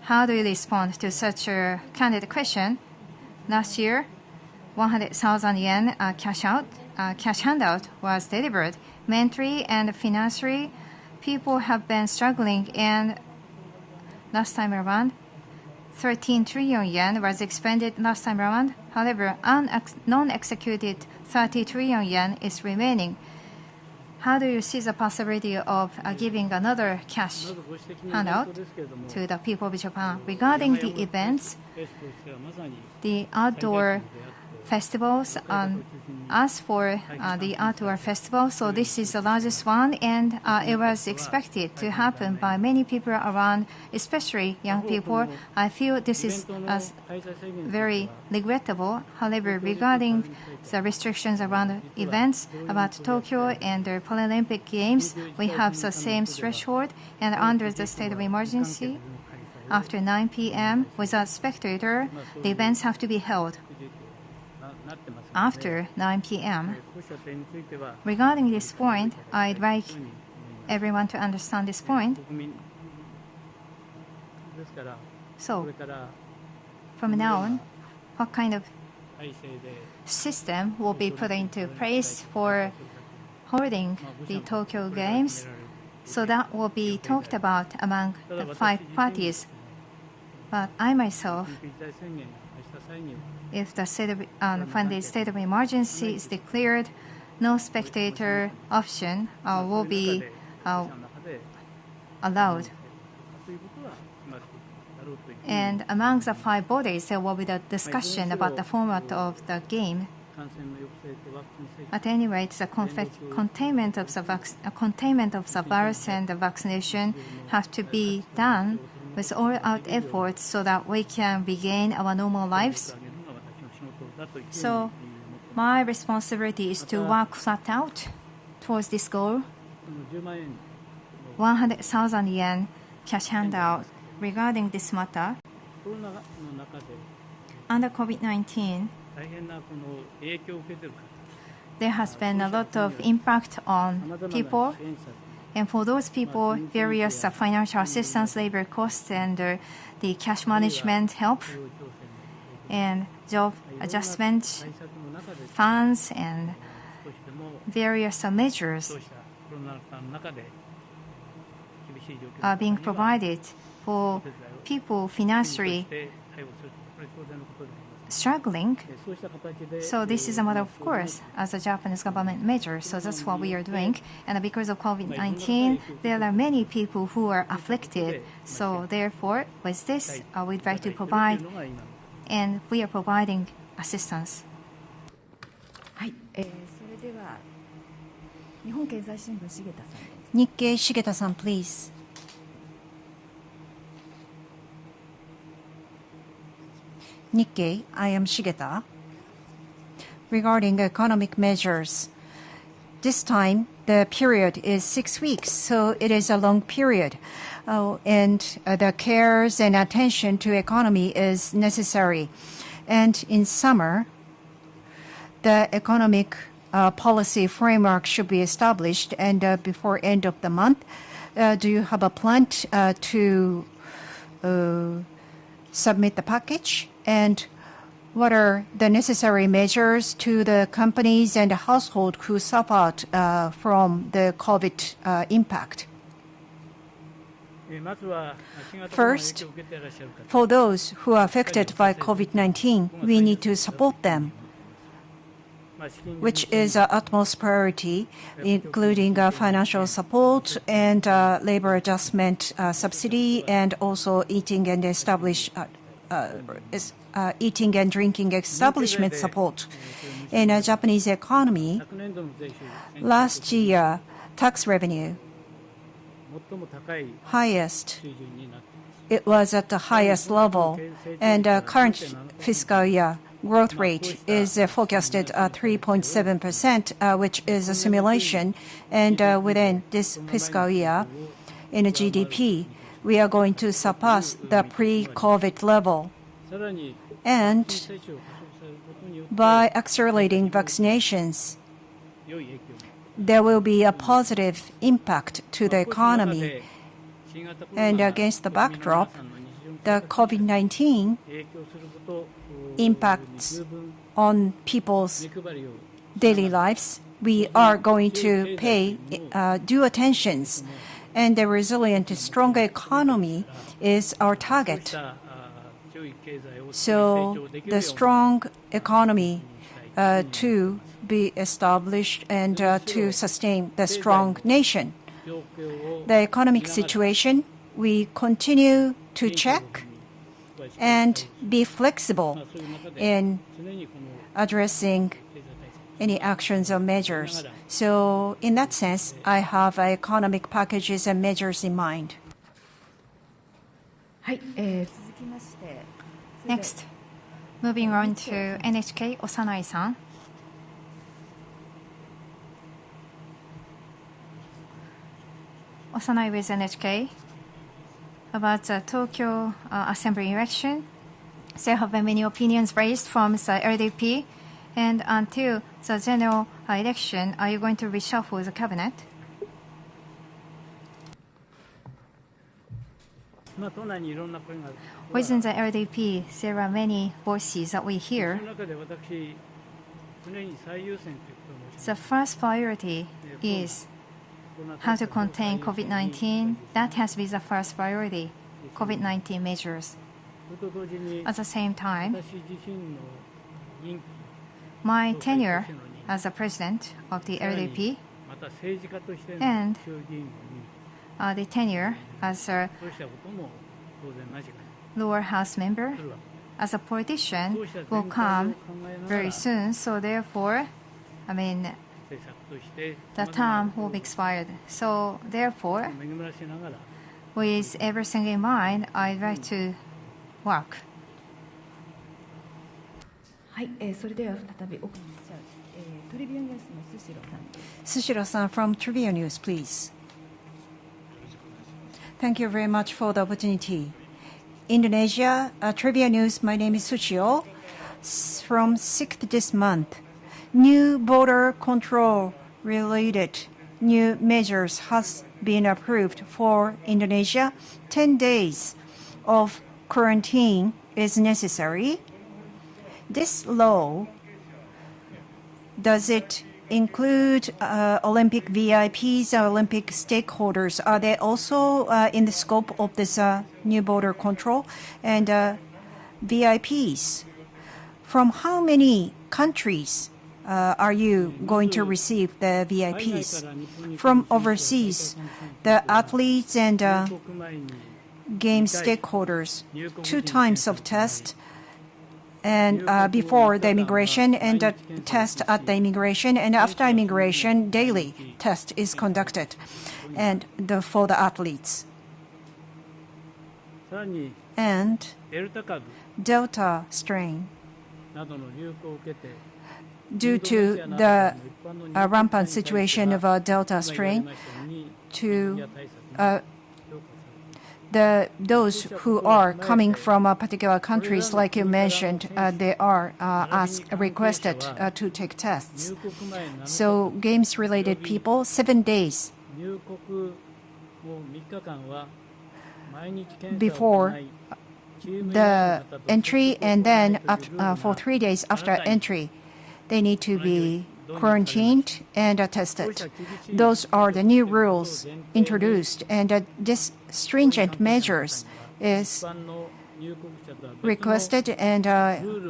How do you respond to such a candid question? Last year, 100,000 yen cash handout was delivered. Mentally and financially, people have been struggling, and last time around, 13 trillion yen was expended last time around. However, non-executed 30 trillion yen is remaining. How do you see the possibility of giving another cash handout to the people of Japan? Regarding the events, the outdoor festivals, as for the outdoor festival, so this is the largest one, and it was expected to happen by many people around, especially young people. I feel this is very regrettable. However, regarding the restrictions around events about Tokyo and the Paralympic Games, we have the same threshold, and under the state of emergency, after 9 p.m. without spectator, the events have to be held after 9 p.m. Regarding this point, I'd like everyone to understand this point. So, from now on, what kind of system will be put into place for holding the Tokyo Games? So that will be talked about among the 5 parties. But I myself, if when the state of emergency is declared, no spectator option will be allowed. And among the 5 bodies, there will be the discussion about the format of the game. At any rate, the containment of the virus and the vaccination have to be done with all-out efforts so that we can regain our normal lives. So my responsibility is to work flat out towards this goal. 100,000 yen cash handout. Regarding this matter, under COVID-19, there has been a lot of impact on people. And for those people, various financial assistance, labor costs, and the cash management help, and job adjustment funds, and various measures are being provided for people financially struggling. So this is a matter of course as a Japanese government measure. So that's what we are doing. And because of COVID-19, there are many people who are afflicted. So therefore, with this, we'd like to provide, and we are providing assistance. はい、それでは日本経済新聞重田さんです。日経重田さん please. Nikkei, I am Shigeta. Regarding economic measures, this time the period is 6 weeks, so it is a long period. And the cares and attention to economy is necessary. And in summer, the economic policy framework should be established, and before end of the month, do you have a plan to submit the package? And what are the necessary measures to the companies and household who suffered from the COVID impact? First, for those who are affected by COVID-19, we need to support them, which is our utmost priority, including financial support and labor adjustment subsidy, and also eating and drinking establishment support. In a Japanese economy, last year, tax revenue highest. It was at the highest level, and current fiscal year growth rate is forecasted at 3.7%, which is a simulation. And within this fiscal year, in a GDP, we are going to surpass the pre-COVID level. And by accelerating vaccinations, there will be a positive impact to the economy. And against the backdrop, the COVID-19 impacts on people's daily lives, we are going to pay due attention. And the resilient, stronger economy is our target. So the strong economy to be established and to sustain the strong nation. The economic situation, we continue to check and be flexible in addressing any actions or measures. So in that sense, I have economic packages and measures in mind. Next, moving on to NHK, Osanai-san. Osanai with NHK. About the Tokyo Assembly election, there have been many opinions raised from the LDP. And until the general election, are you going to reshuffle the cabinet? Within the LDP, there are many voices that we hear. The first priority is how to contain COVID-19. That has been the first priority, COVID-19 measures. At the same time, my tenure as the president of the LDP and the tenure as a lower house member as a politician will come very soon. So therefore, the term will be expired. So therefore, with everything in mind, I'd like to work. はい、それでは再びトリビアニュースのスシロさんです。Sushiro-san from Trivia News, please. Thank you very much for the opportunity. Indonesia, Trivia News, my name is Sushiro. From 6th this month, new border control related new measures has been approved for Indonesia. 10 days of quarantine is necessary. This law, does it include Olympic VIPs, Olympic stakeholders? Are they also in the scope of this new border control? And VIPs, from how many countries are you going to receive the VIPs? From overseas, the athletes and game stakeholders, 2 times of test, and before the immigration and the test at the immigration, and after immigration, daily test is conducted, and for the athletes. And Delta strain, due to the rampant situation of Delta strain, those who are coming from particular countries, like you mentioned, they are requested to take tests. So games-related people, 7 days before the entry, and then for 3 days after entry, they need to be quarantined and tested. Those are the new rules introduced, and this stringent measures is requested and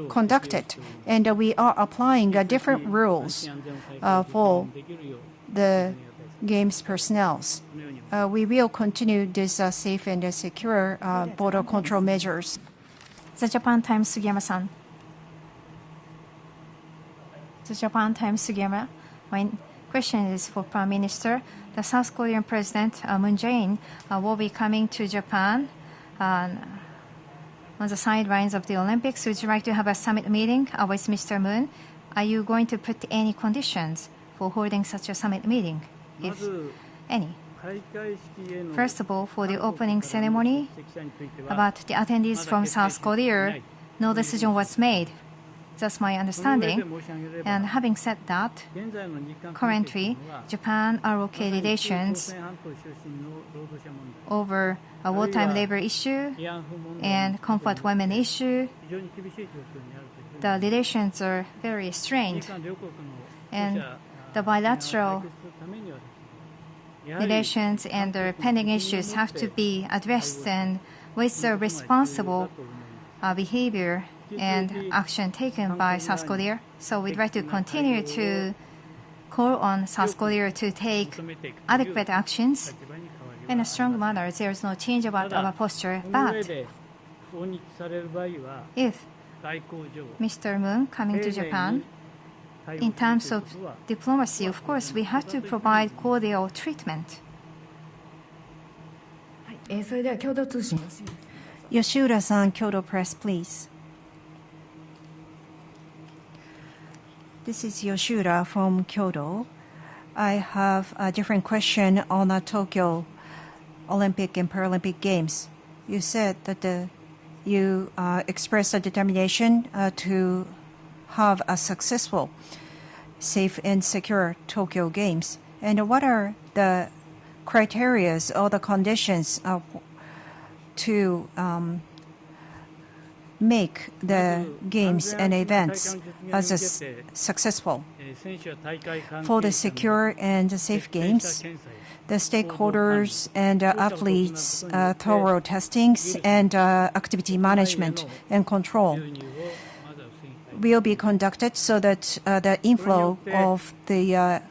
conducted, and we are applying different rules for the games personnel. We will continue this safe and secure border control measures. The Japan Times, Sugiyama-san. The Japan Times, Sugiyama. My question is for Prime Minister. The South Korean President Moon Jae-in will be coming to Japan on the sidelines of the Olympics. Would you like to have a summit meeting with Mr. Moon? Are you going to put any conditions for holding such a summit meeting, if any? First of all, for the opening ceremony, about the attendees from South Korea, no decision was made. That's my understanding. And having said that, currently, Japan ROK relations over a wartime labor issue and comfort women issue, the relations are very strained. And the bilateral relations and the pending issues have to be addressed, and with the responsible behavior and action taken by South Korea. So we'd like to continue to call on South Korea to take adequate actions in a strong manner. There is no change about our posture. But if Mr. Moon coming to Japan, in terms of diplomacy, of course, we have to provide cordial treatment. それでは共同通信 Yoshiura-san, Kyoto Press, please. This is Yoshiura from Kyoto. I have a different question on the Tokyo Olympic and Paralympic Games. You said that you expressed a determination to have a successful, safe and secure Tokyo Games. And what are the criteria or the conditions to make the games and events as successful? For the secure and safe games, the stakeholders and athletes' thorough testings and activity management and control will be conducted so that the inflow of the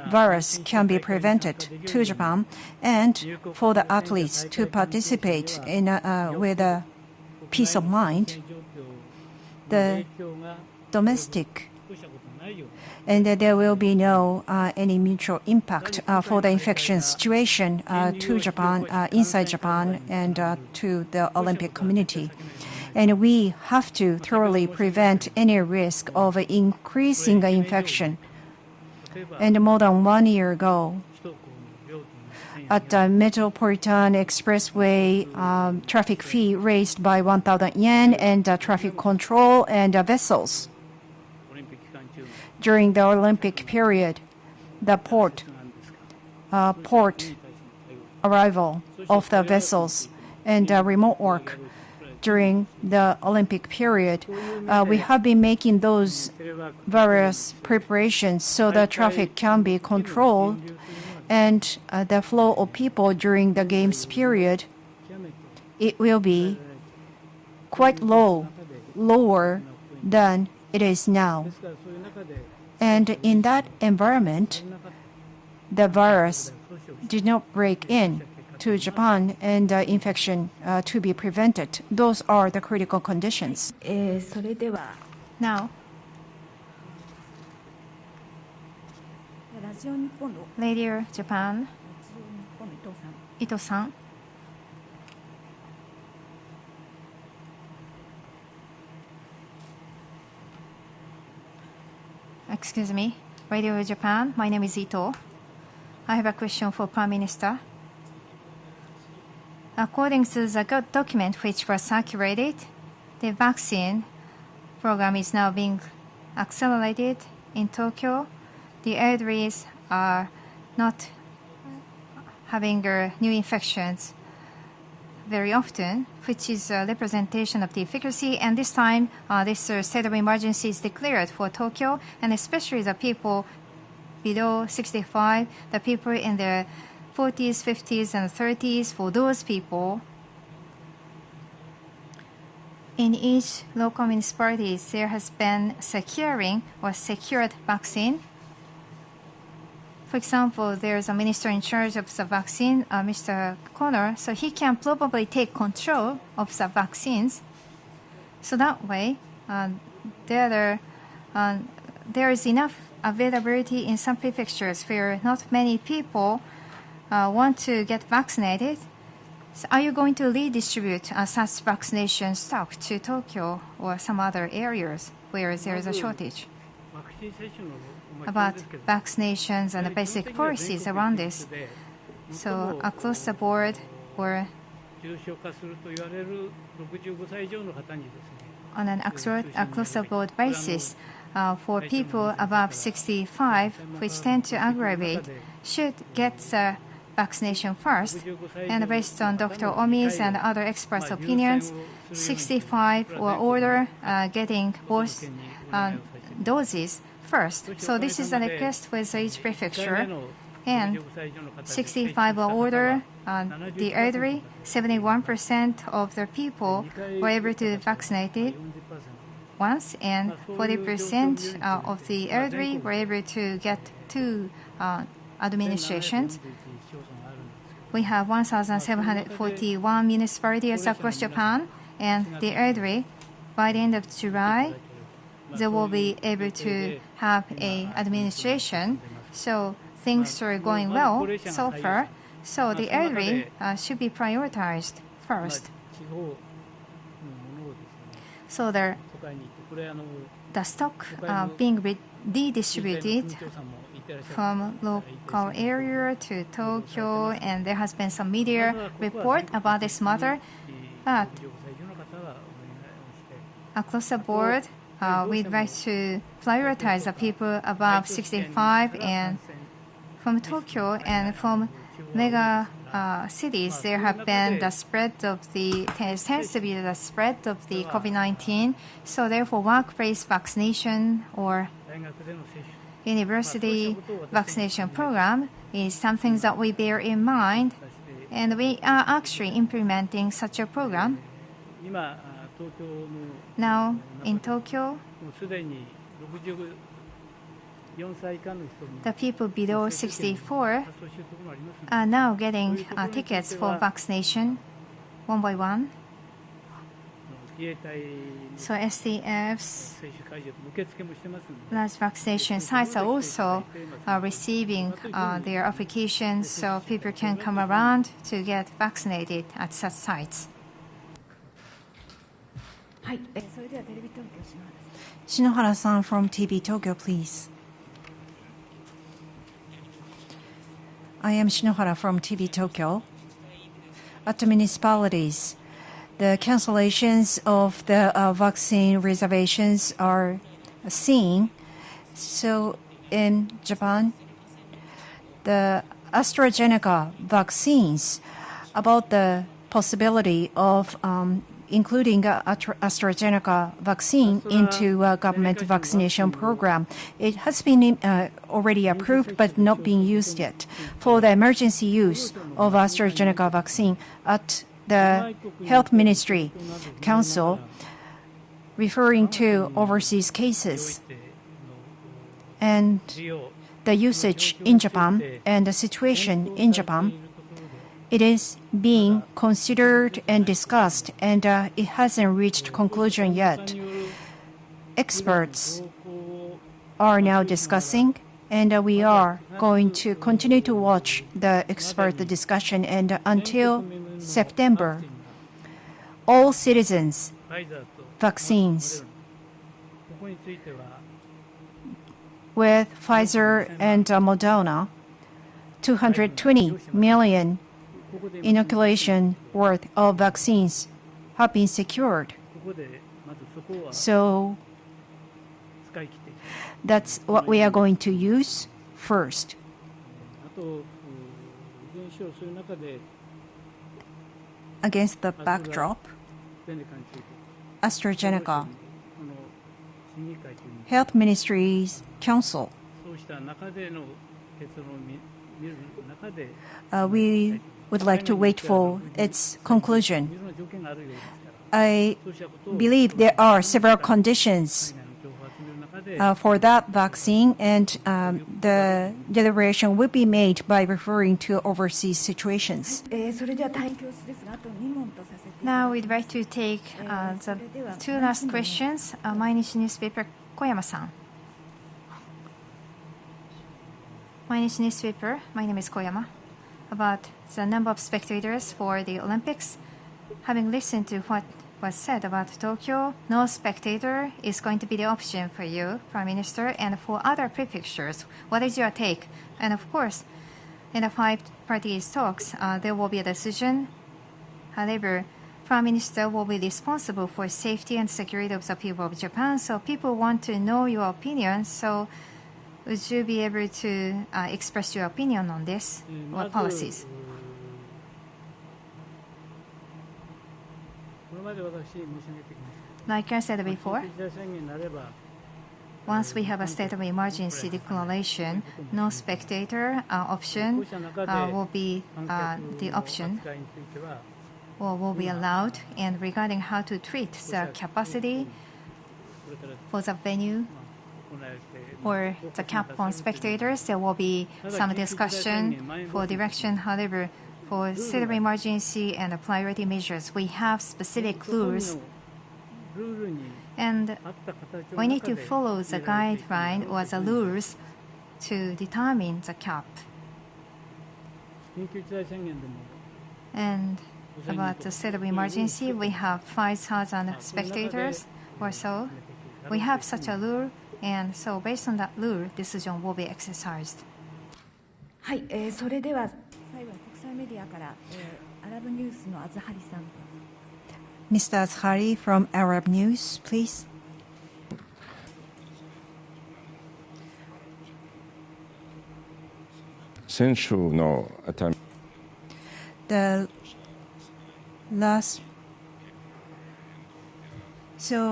virus can be prevented to Japan, and for the athletes to participate in with a peace of mind, the domestic, and there will be no any mutual impact for the infection situation to Japan, inside Japan, and to the Olympic community. And we have to thoroughly prevent any risk of increasing infection. And more than 1 year ago, at the Metropolitan Expressway, traffic fee raised by 1,000 yen, and traffic control and vessels. During the Olympic period, the port arrival of the vessels and remote work during the Olympic period, we have been making those various preparations so the traffic can be controlled, and the flow of people during the games period, it will be quite lower than it is now. And in that environment, the virus did not break in to Japan, and infection to be prevented. Those are the critical conditions. Now, Radio Japan, Ito-san. Excuse me, Radio Japan, my name is Ito. I have a question for Prime Minister. according to the document which was circulated, the vaccine program is now being accelerated in Tokyo. The elderlies are not having new infections very often, which is a representation of the efficacy. And this time, this state of emergency is declared for Tokyo, and especially the people below 65, the people in their 40s, 50s, and 30s. For those people, in each local municipalities, there has been securing or secured vaccine. For example, there's a minister in charge of the vaccine, Mr. Connor, so he can probably take control of the vaccines. So that way, there is enough availability in some prefectures where not many people want to get vaccinated. So are you going to redistribute such vaccination stock to Tokyo or some other areas where there is a shortage? About vaccinations and the basic policies around this. So across the board, or on an across the board basis, for people above 65, which tend to aggravate, should get the vaccination first. And based on Dr. Omi's and other experts' opinions, 65 or older getting both doses first. So this is a request with each prefecture. And 65 or older, the elderly, 71% of the people were able to be vaccinated once, and 40% of the elderly were able to get 2 administrations. We have 1,741 municipalities across Japan, and the elderly, by the end of July, they will be able to have an administration. So things are going well so far. So the elderly should be prioritized first. So the stock being redistributed from local area to Tokyo, and there has been some media report about this matter. But across the board, we'd like to prioritize the people above 65, and from Tokyo and from mega cities, there have been the spread of tends to be the spread of the COVID-19. So therefore, workplace vaccination or university vaccination program is something that we bear in mind, and we are actually implementing such a program. Now, in Tokyo, the people below 64 are now getting tickets for vaccination one by one. So STF's large vaccination sites are also receiving their applications, so people can come around to get vaccinated at such sites. はい、それではテレビ東京篠原さん。篠原さん from TV Tokyo, please. I am Shinohara from TV Tokyo. At the municipalities, the cancellations of the vaccine reservations are seen. So in Japan, the AstraZeneca vaccines, about the possibility of including AstraZeneca vaccine into a government vaccination program. It has been already approved but not being used yet. For the emergency use of AstraZeneca vaccine at the Health Ministry Council, referring to overseas cases and the usage in Japan and the situation in Japan, it is being considered and discussed, and it hasn't reached conclusion yet. Experts are now discussing, and we are going to continue to watch the expert discussion, and until September, all citizens' vaccines with Pfizer and Moderna, 220 million inoculation worth of vaccines have been secured. So that's what we are going to use first. Against the backdrop, AstraZeneca Health Ministries Council, we would like to wait for its conclusion. I believe there are several conditions for that vaccine, and the deliberation will be made by referring to overseas situations. Now we'd like to take the two last questions. Mainichi Newspaper, Koyama-san. Mainichi Newspaper, my name is Koyama. About the number of spectators for the Olympics, having listened to what was said about Tokyo, no spectator is going to be the option for you, Prime Minister, and for other prefectures. What is your take? And of course, in the five parties talks, there will be a decision. However, Prime Minister will be responsible for safety and security of the people of Japan, so people want to know your opinion. So would you be able to express your opinion on this or policies? Like I said before, once we have a state of emergency declaration, no spectator option will be the option or will be allowed. And regarding how to treat the capacity for the venue or the cap on spectators, there will be some discussion for direction. However, for state of emergency and the priority measures, we have specific rules, and we need to follow the guideline or the rules to determine the cap. And about the state of emergency, we have 5,000 spectators or so. We have such a rule, and so based on that rule, decision will be exercised. はい、それでは最後に国際メディアからアラブニュースのアズハリさん。Mr. Azhari from Arab News, please.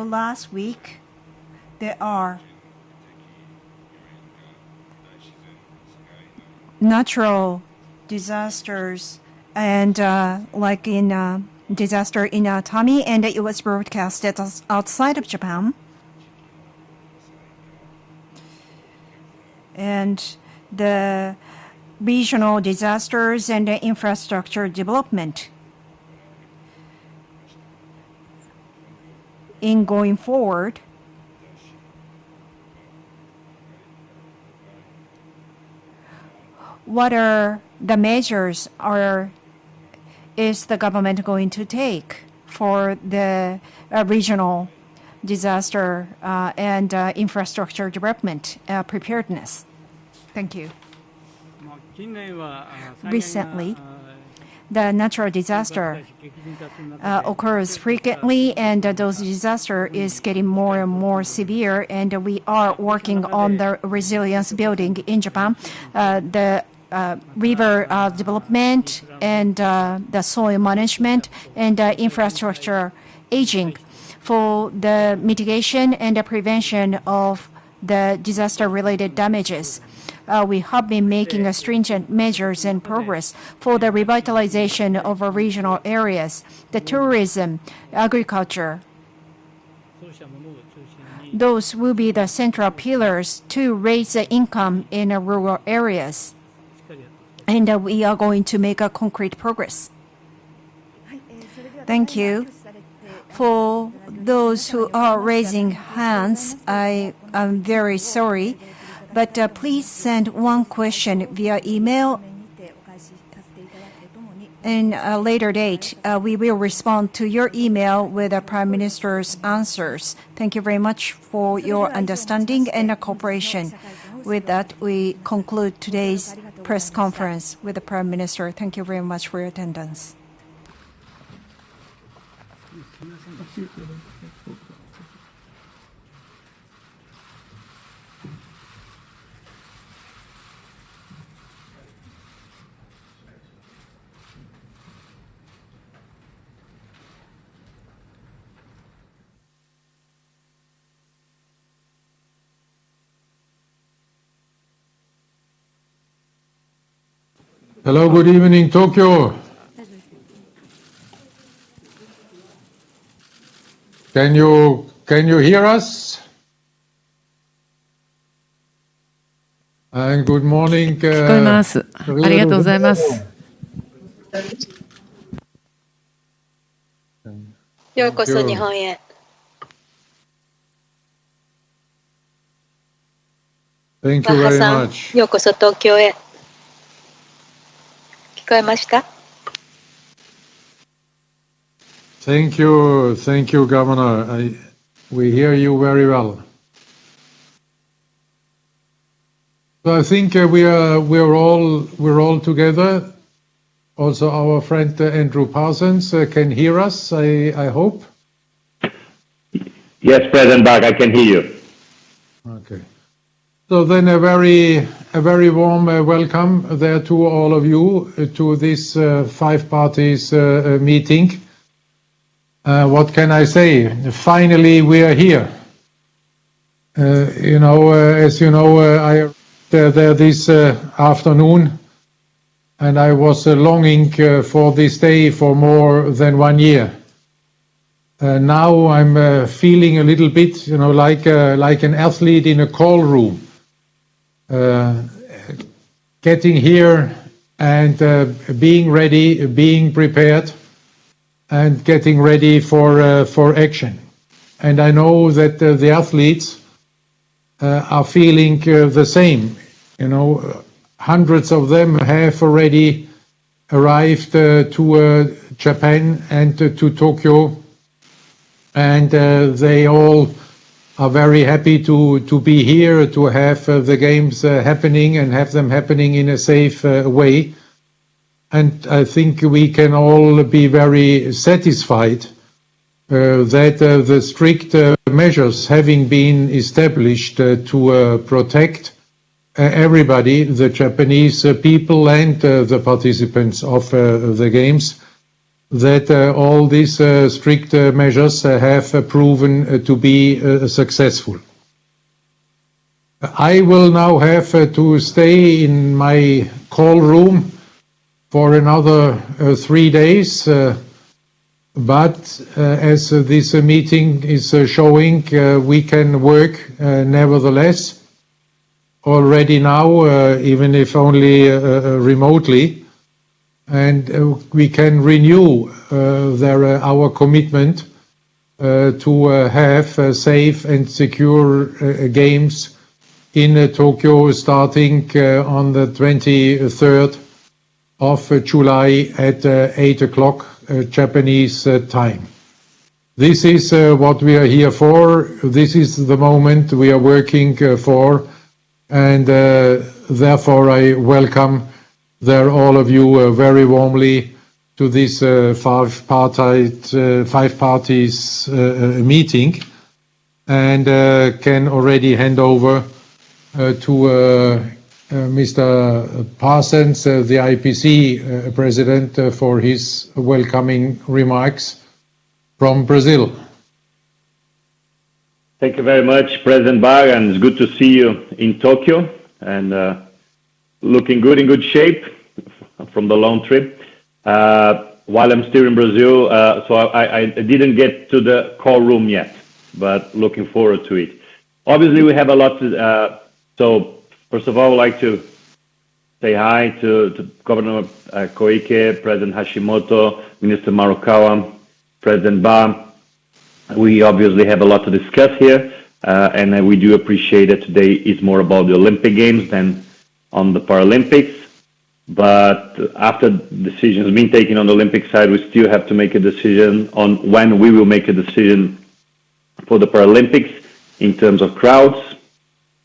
Last week, there are natural disasters, and like in disaster in Tami, and it was broadcasted outside of Japan. And the regional disasters and the infrastructure development in going forward, what are the measures is the government going to take for the regional disaster and infrastructure development preparedness? Thank you. Recently, the natural disaster occurs frequently, and those disaster is getting more and more severe, and we are working on the resilience building in Japan. The river development and the soil management and infrastructure aging for the mitigation and the prevention of the disaster-related damages. We have been making stringent measures and progress for the revitalization of our regional areas, the tourism, agriculture. Those will be the central pillars to raise the income in rural areas. And we are going to make a concrete progress. Thank you. For those who are raising hands, I am very sorry, but please send one question via email. In a later date, we will respond to your email with the Prime Minister's answers. Thank you very much for your understanding and cooperation. With that, we conclude today's press conference with the Prime Minister. Thank you very much for your attendance. Hello, good evening, Tokyo. Can you hear us? And good morning. 聞こえます。ありがとうございます。ようこそ日本へ。Thank you very much. ようこそ東京へ。聞こえました？ Thank you, Governor. We hear you very well. So I think we're all together. Also, our friend Andrew Parsons can hear us. I hope. Yes, President Bach, I can hear you. Okay. So then a very warm welcome there to all of you to this five parties meeting. What can I say? Finally, we are here. As you know, I arrived there this afternoon, and I was longing for this day for more than 1 year. Now I'm feeling a little bit, like an athlete in a call room. Getting here and being ready, being prepared, and getting ready for action. And I know that the athletes are feeling the same. Hundreds of them have already arrived to Japan and to Tokyo, and they all are very happy to be here, to have the games happening and have them happening in a safe way. And I think we can all be very satisfied that the strict measures having been established to protect everybody, the Japanese people and the participants of the games, that all these strict measures have proven to be successful. I will now have to stay in my call room for another 3 days, but as this meeting is showing, we can work nevertheless already now, even if only remotely. And we can renew our commitment to have safe and secure games in Tokyo starting on the 23rd of July at 8 o'clock Japanese time. This is what we are here for. This is the moment we are working for, and therefore I welcome all of you very warmly to this five parties meeting, and can already hand over to Mr. Parsons, the IPC President, for his welcoming remarks from Brazil. Thank you very much, President Bach, and it's good to see you in Tokyo, and looking good, in good shape from the long trip. While I'm still in Brazil, so I didn't get to the call room yet, but looking forward to it. Obviously, we have a lot to, so first of all, I would like to say hi to Governor Koike, President Hashimoto, Minister Marukawa, President Ba. We obviously have a lot to discuss here, and we do appreciate that today is more about the Olympic Games than on the Paralympics. But after decisions being taken on the Olympic side, we still have to make a decision on when we will make a decision for the Paralympics in terms of crowds,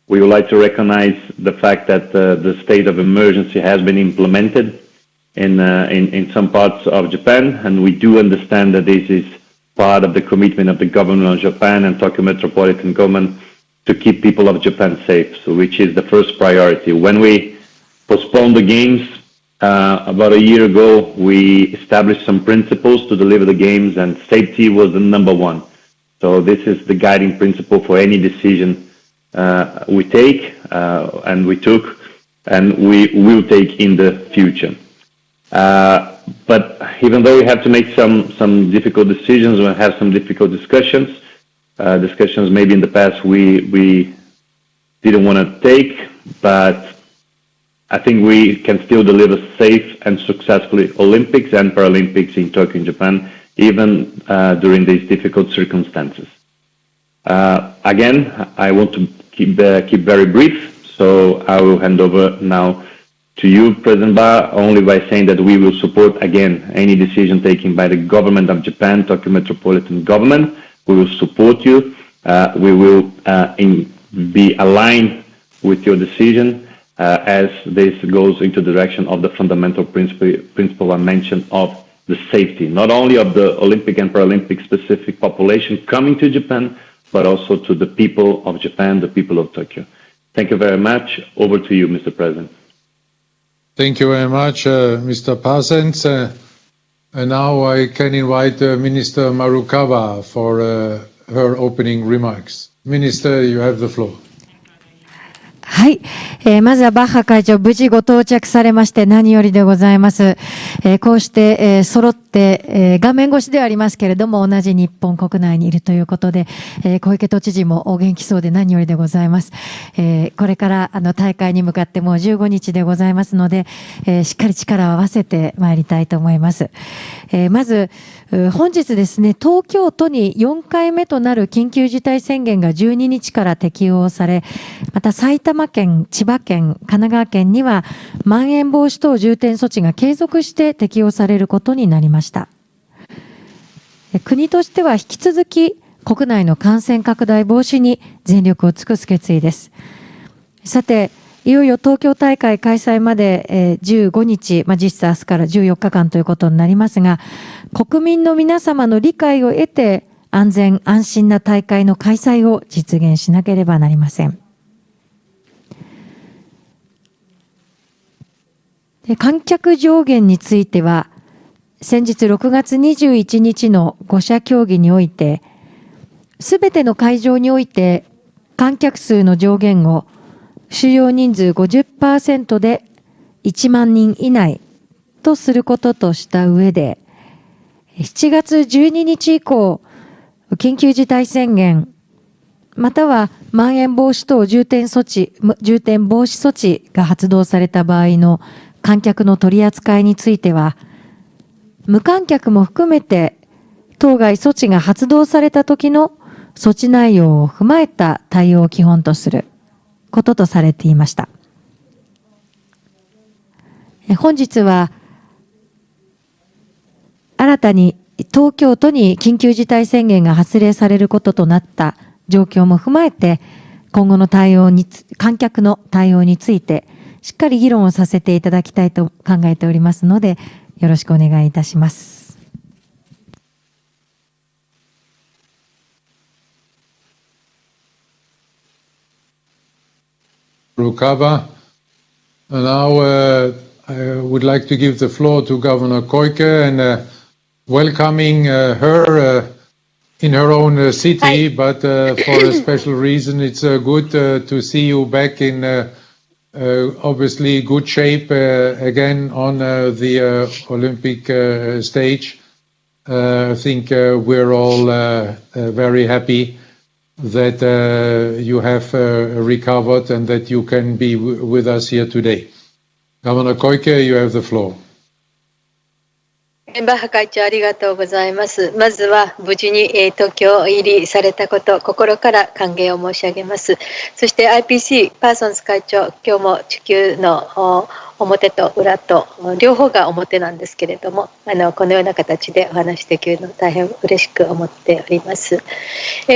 We would like to recognize the fact that the state of emergency has been implemented in some parts of Japan, and we do understand that this is part of the commitment of the government of Japan and Tokyo Metropolitan Government to keep people of Japan safe, so which is the first priority. When we postponed the games about a year ago, we established some principles to deliver the games, and safety was the number one. So this is the guiding principle for any decision we take and we took and we will take in the future. But even though we have to make some difficult decisions, we have some difficult discussions maybe in the past we didn't want to take, but I think we can still deliver safe and successfully Olympics and Paralympics in Tokyo and Japan, even during these difficult circumstances. Again, I want to keep very brief, so I will hand over now to you, President Ba, only by saying that we will support, again, any decision taken by the government of Japan, Tokyo Metropolitan Government. We will support you. We will be aligned with your decision as this goes into the direction of the fundamental principle I mentioned of the safety, not only of the Olympic and Paralympic specific population coming to Japan, but also to the people of Japan, the people of Tokyo. Thank you very much. Over to you, Mr. President. Thank you very much, Mr. Parsons. And now I can invite Minister Marukawa for her opening remarks. Minister, you have the floor. はい、まずはバッハ会長、無事ご到着されまして何よりでございます。こうして、揃って、画面越しではありますけれども、同じ日本国内にいるということで、小池都知事もお元気そうで何よりでございます。これから大会に向かってもう15日でございますので、しっかり力を合わせてまいりたいと思います。まず、本日ですね、東京都に4回目となる緊急事態宣言が12日から適用され、また埼玉県、千葉県、神奈川県には、まん延防止等重点措置が継続して適用されることになりました。国としては引き続き、国内の感染拡大防止に全力を尽くす決意です。さて、いよいよ東京大会開催まで15日、実質明日から14日間ということになりますが、国民の皆様の理解を得て、安全安心な大会の開催を実現しなければなりません。観客上限については、先日6月21日の5者協議において、すべての会場において観客数の上限を収容人数 50% で1万人以内とすることとした上で、7月12日以降、緊急事態宣言、またはまん延防止等重点防止措置が発動された場合の観客の取り扱いについては、無観客も含めて当該措置が発動された時の措置内容を踏まえた対応を基本とすることとされていました。本日は新たに東京都に緊急事態宣言が発令されることとなった状況も踏まえて、今後の対応に、観客の対応についてしっかり議論をさせていただきたいと考えておりますので、よろしくお願いいたします。Rukawa. Now I would like to give the floor to Governor Koike and welcoming her in her own city, but for a special reason. It's good to see you back in obviously good shape again on the Olympic stage. I think we're all very happy that you have recovered and that you can be with us here today. Governor Koike, you have the floor. バッハ会長、ありがとうございます。まずは無事に東京入りされたこと、心から歓迎を申し上げます。そして IPC、パーソンズ会長、今日も地球の表と裏と両方が表なんですけれども、このような形でお話できるのを大変嬉しく思っております。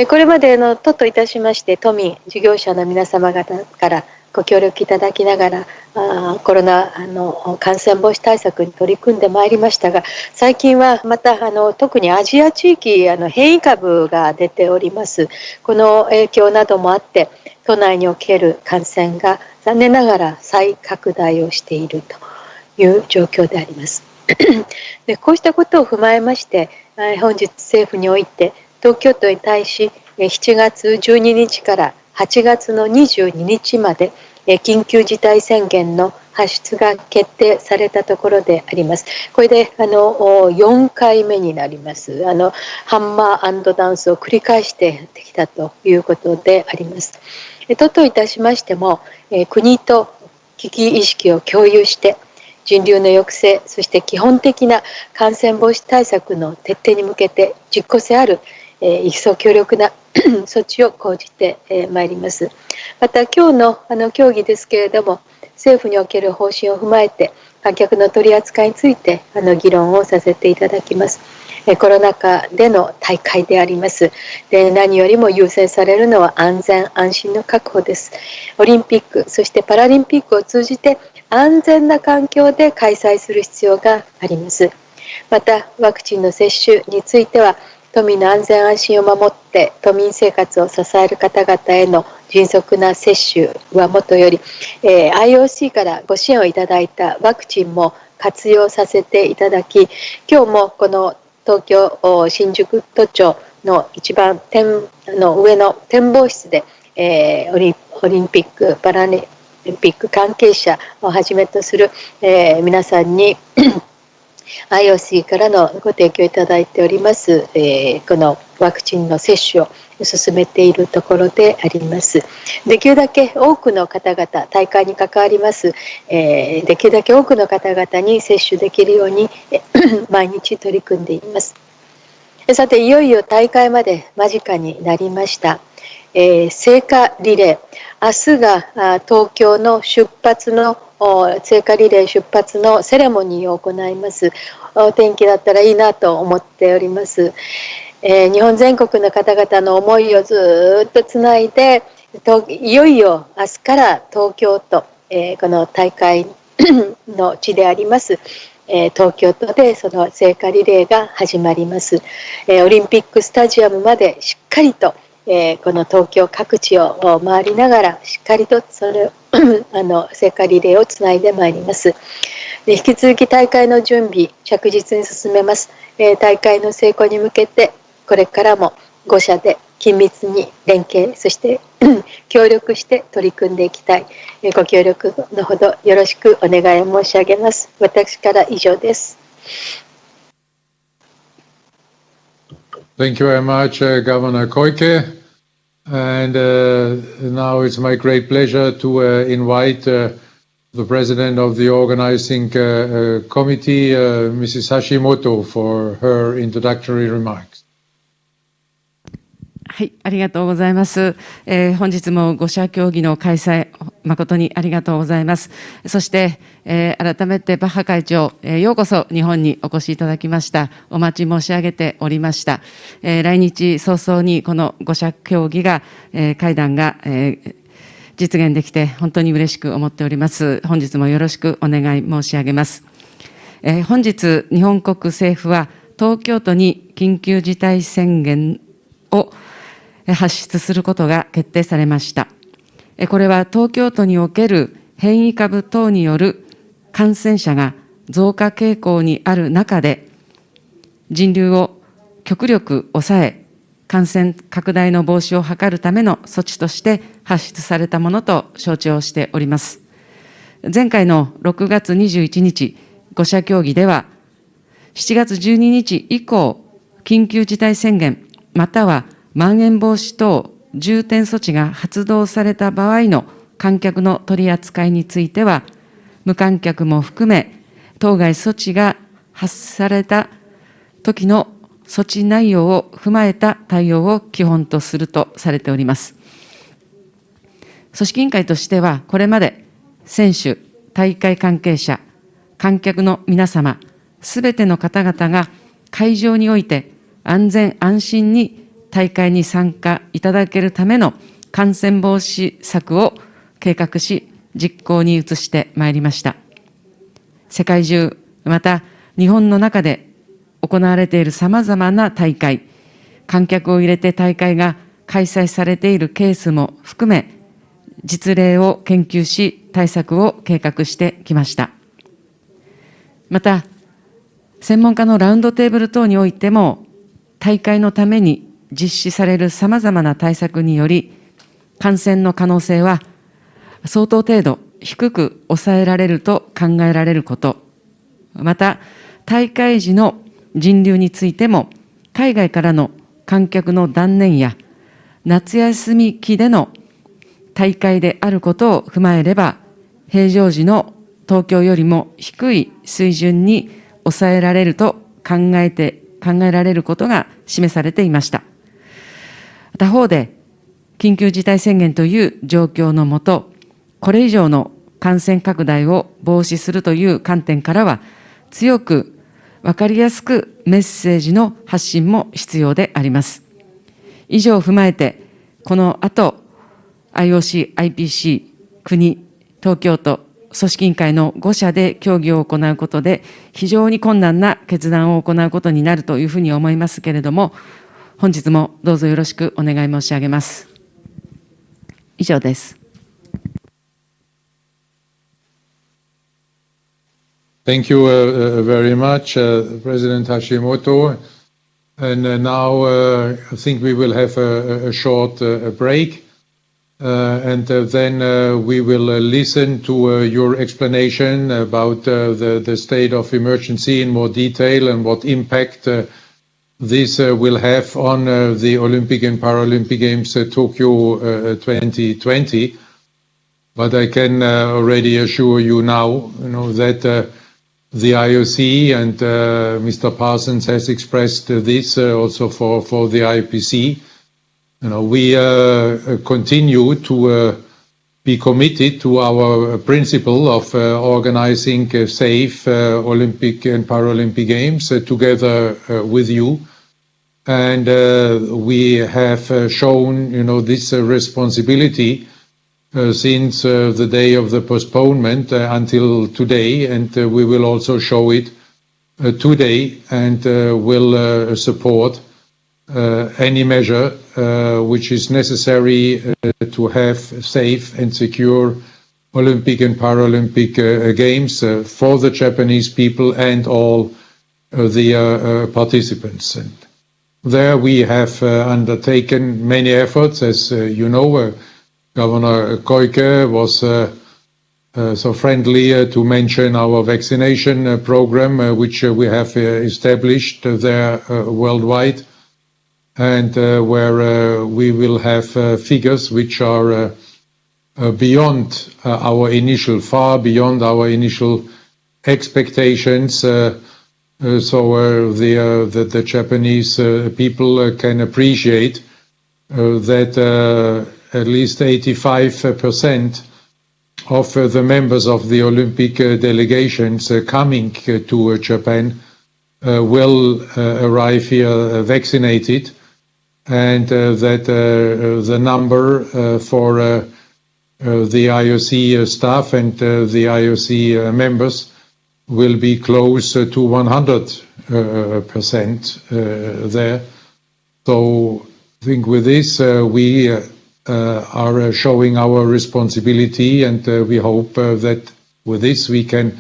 これまでの都といたしまして、都民、事業者の皆様方からご協力いただきながらコロナの感染防止対策に取り組んでまいりましたが、最近はまた特にアジア地域変異株が出ております。この影響などもあって都内における感染が残念ながら再拡大をしているという状況であります。でこうしたことを踏まえまして本日政府において東京都に対し7月12日から8月の22日まで緊急事態宣言の発出が決定されたところであります。これで4回目になります。ハンマー&ダンスを繰り返してやってきたということであります。都といたしましても国と危機意識を共有して人流の抑制、そして基本的な感染防止対策の徹底に向けて実効性ある一層強力な措置を講じてまいります。また今日の協議ですけれども、政府における方針を踏まえて観客の取り扱いについて議論をさせていただきます。コロナ禍での大会であります。で何よりも優先されるのは安全安心の確保です。オリンピックそしてパラリンピックを通じて安全な環境で開催する必要があります。またワクチンの接種については都民の安全安心を守って都民生活を支える方々への迅速な接種はもとより、IOC からご支援をいただいたワクチンも活用させていただき、今日もこの東京新宿都庁の一番上の展望室で、オリンピック・パラリンピック関係者をはじめとする、皆さんにIOC からのご提供いただいております、このワクチンの接種を進めているところであります。できるだけ多くの方々、大会に関わります、できるだけ多くの方々に接種できるように毎日取り組んでいます。さて、いよいよ大会まで間近になりました。聖火リレー、明日が東京の出発の聖火リレー出発のセレモニーを行います。お天気だったらいいなと思っております。日本全国の方々の思いをずっとつないで、いよいよ明日から東京都、この大会の地であります東京都でその聖火リレーが始まります。オリンピックスタジアムまでしっかりとこの東京各地を回りながらしっかりとそれ聖火リレーをつないでまいります。で引き続き大会の準備着実に進めます。大会の成功に向けてこれからも5社で緊密に連携そして協力して取り組んでいきたい。ご協力のほどよろしくお願い申し上げます。私から以上です。Thank you very much, Governor Koike. And now it's my great pleasure to invite the President of the Organizing Committee, Mrs. Hashimoto, for her introductory remarks. はい、ありがとうございます。本日も5者協議の開催、誠にありがとうございます。そして、改めてバッハ会長、ようこそ日本にお越しいただきました。お待ち申し上げておりました。来日早々にこの5者協議が、会談が、実現できて本当に嬉しく思っております。本日もよろしくお願い申し上げます。本日、日本国政府は東京都に緊急事態宣言を発出することが決定されました。これは東京都における変異株等による感染者が増加傾向にある中で、人流を極力抑え、感染拡大の防止を図るための措置として発出されたものと承知をしております。前回の6月21日、5者協議では、7月12日以降、緊急事態宣言、またはまん延防止等重点措置が発動された場合の観客の取り扱いについては、無観客も含め、当該措置が発された時の措置内容を踏まえた対応を基本とするとされております。組織委員会としては、これまで選手、大会関係者、観客の皆様、すべての方々が会場において安全安心に大会に参加いただけるための感染防止策を計画し、実行に移してまいりました。世界中、また日本の中で行われているさまざまな大会、観客を入れて大会が開催されているケースも含め、実例を研究し、対策を計画してきました。また、専門家のラウンドテーブル等においても、大会のために実施されるさまざまな対策により、感染の可能性は相当程度低く抑えられると考えられること、また、大会時の人流についても、海外からの観客の断念や、夏休み期での大会であることを踏まえれば、平常時の東京よりも低い水準に抑えられると考えられることが示されていました。他方で、緊急事態宣言という状況のもと、これ以上の感染拡大を防止するという観点からは、強く分かりやすくメッセージの発信も必要であります。以上を踏まえて、この後、IOC、IPC、国、東京都、組織委員会の5者で協議を行うことで、非常に困難な決断を行うことになるというふうに思いますけれども、本日もどうぞよろしくお願い申し上げます。以上です。Thank you very much, President Hashimoto. And now I think we will have a short break. And then we will listen to your explanation about the state of emergency in more detail and what impact this will have on the Olympic and Paralympic Games Tokyo 2020. But I can already assure you now, that the IOC and Mr. Parsons has expressed this also for the IPC. We continue to be committed to our principle of organizing safe Olympic and Paralympic Games together with you. And we have shown, this responsibility since the day of the postponement until today, and we will also show it today, and will support any measure which is necessary to have safe and secure Olympic and Paralympic Games for the Japanese people and all the participants. And there we have undertaken many efforts, as you know. Governor Koike was so friendly to mention our vaccination program, which we have established there worldwide, and where we will have figures which are beyond far beyond our initial expectations. So the Japanese people can appreciate that at least 85% of the members of the Olympic delegations coming to Japan will arrive here vaccinated, and that the number for the IOC staff and the IOC members will be close to 100% there. So I think with this we are showing our responsibility, and we hope that with this we can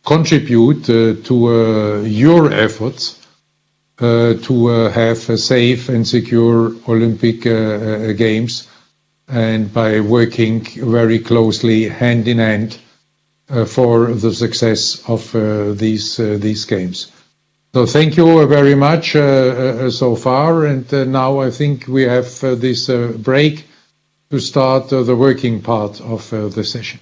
contribute to your efforts to have safe and secure Olympic Games, and by working very closely hand in hand for the success of these games. So thank you very much so far, and now I think we have this break to start the working part of the session.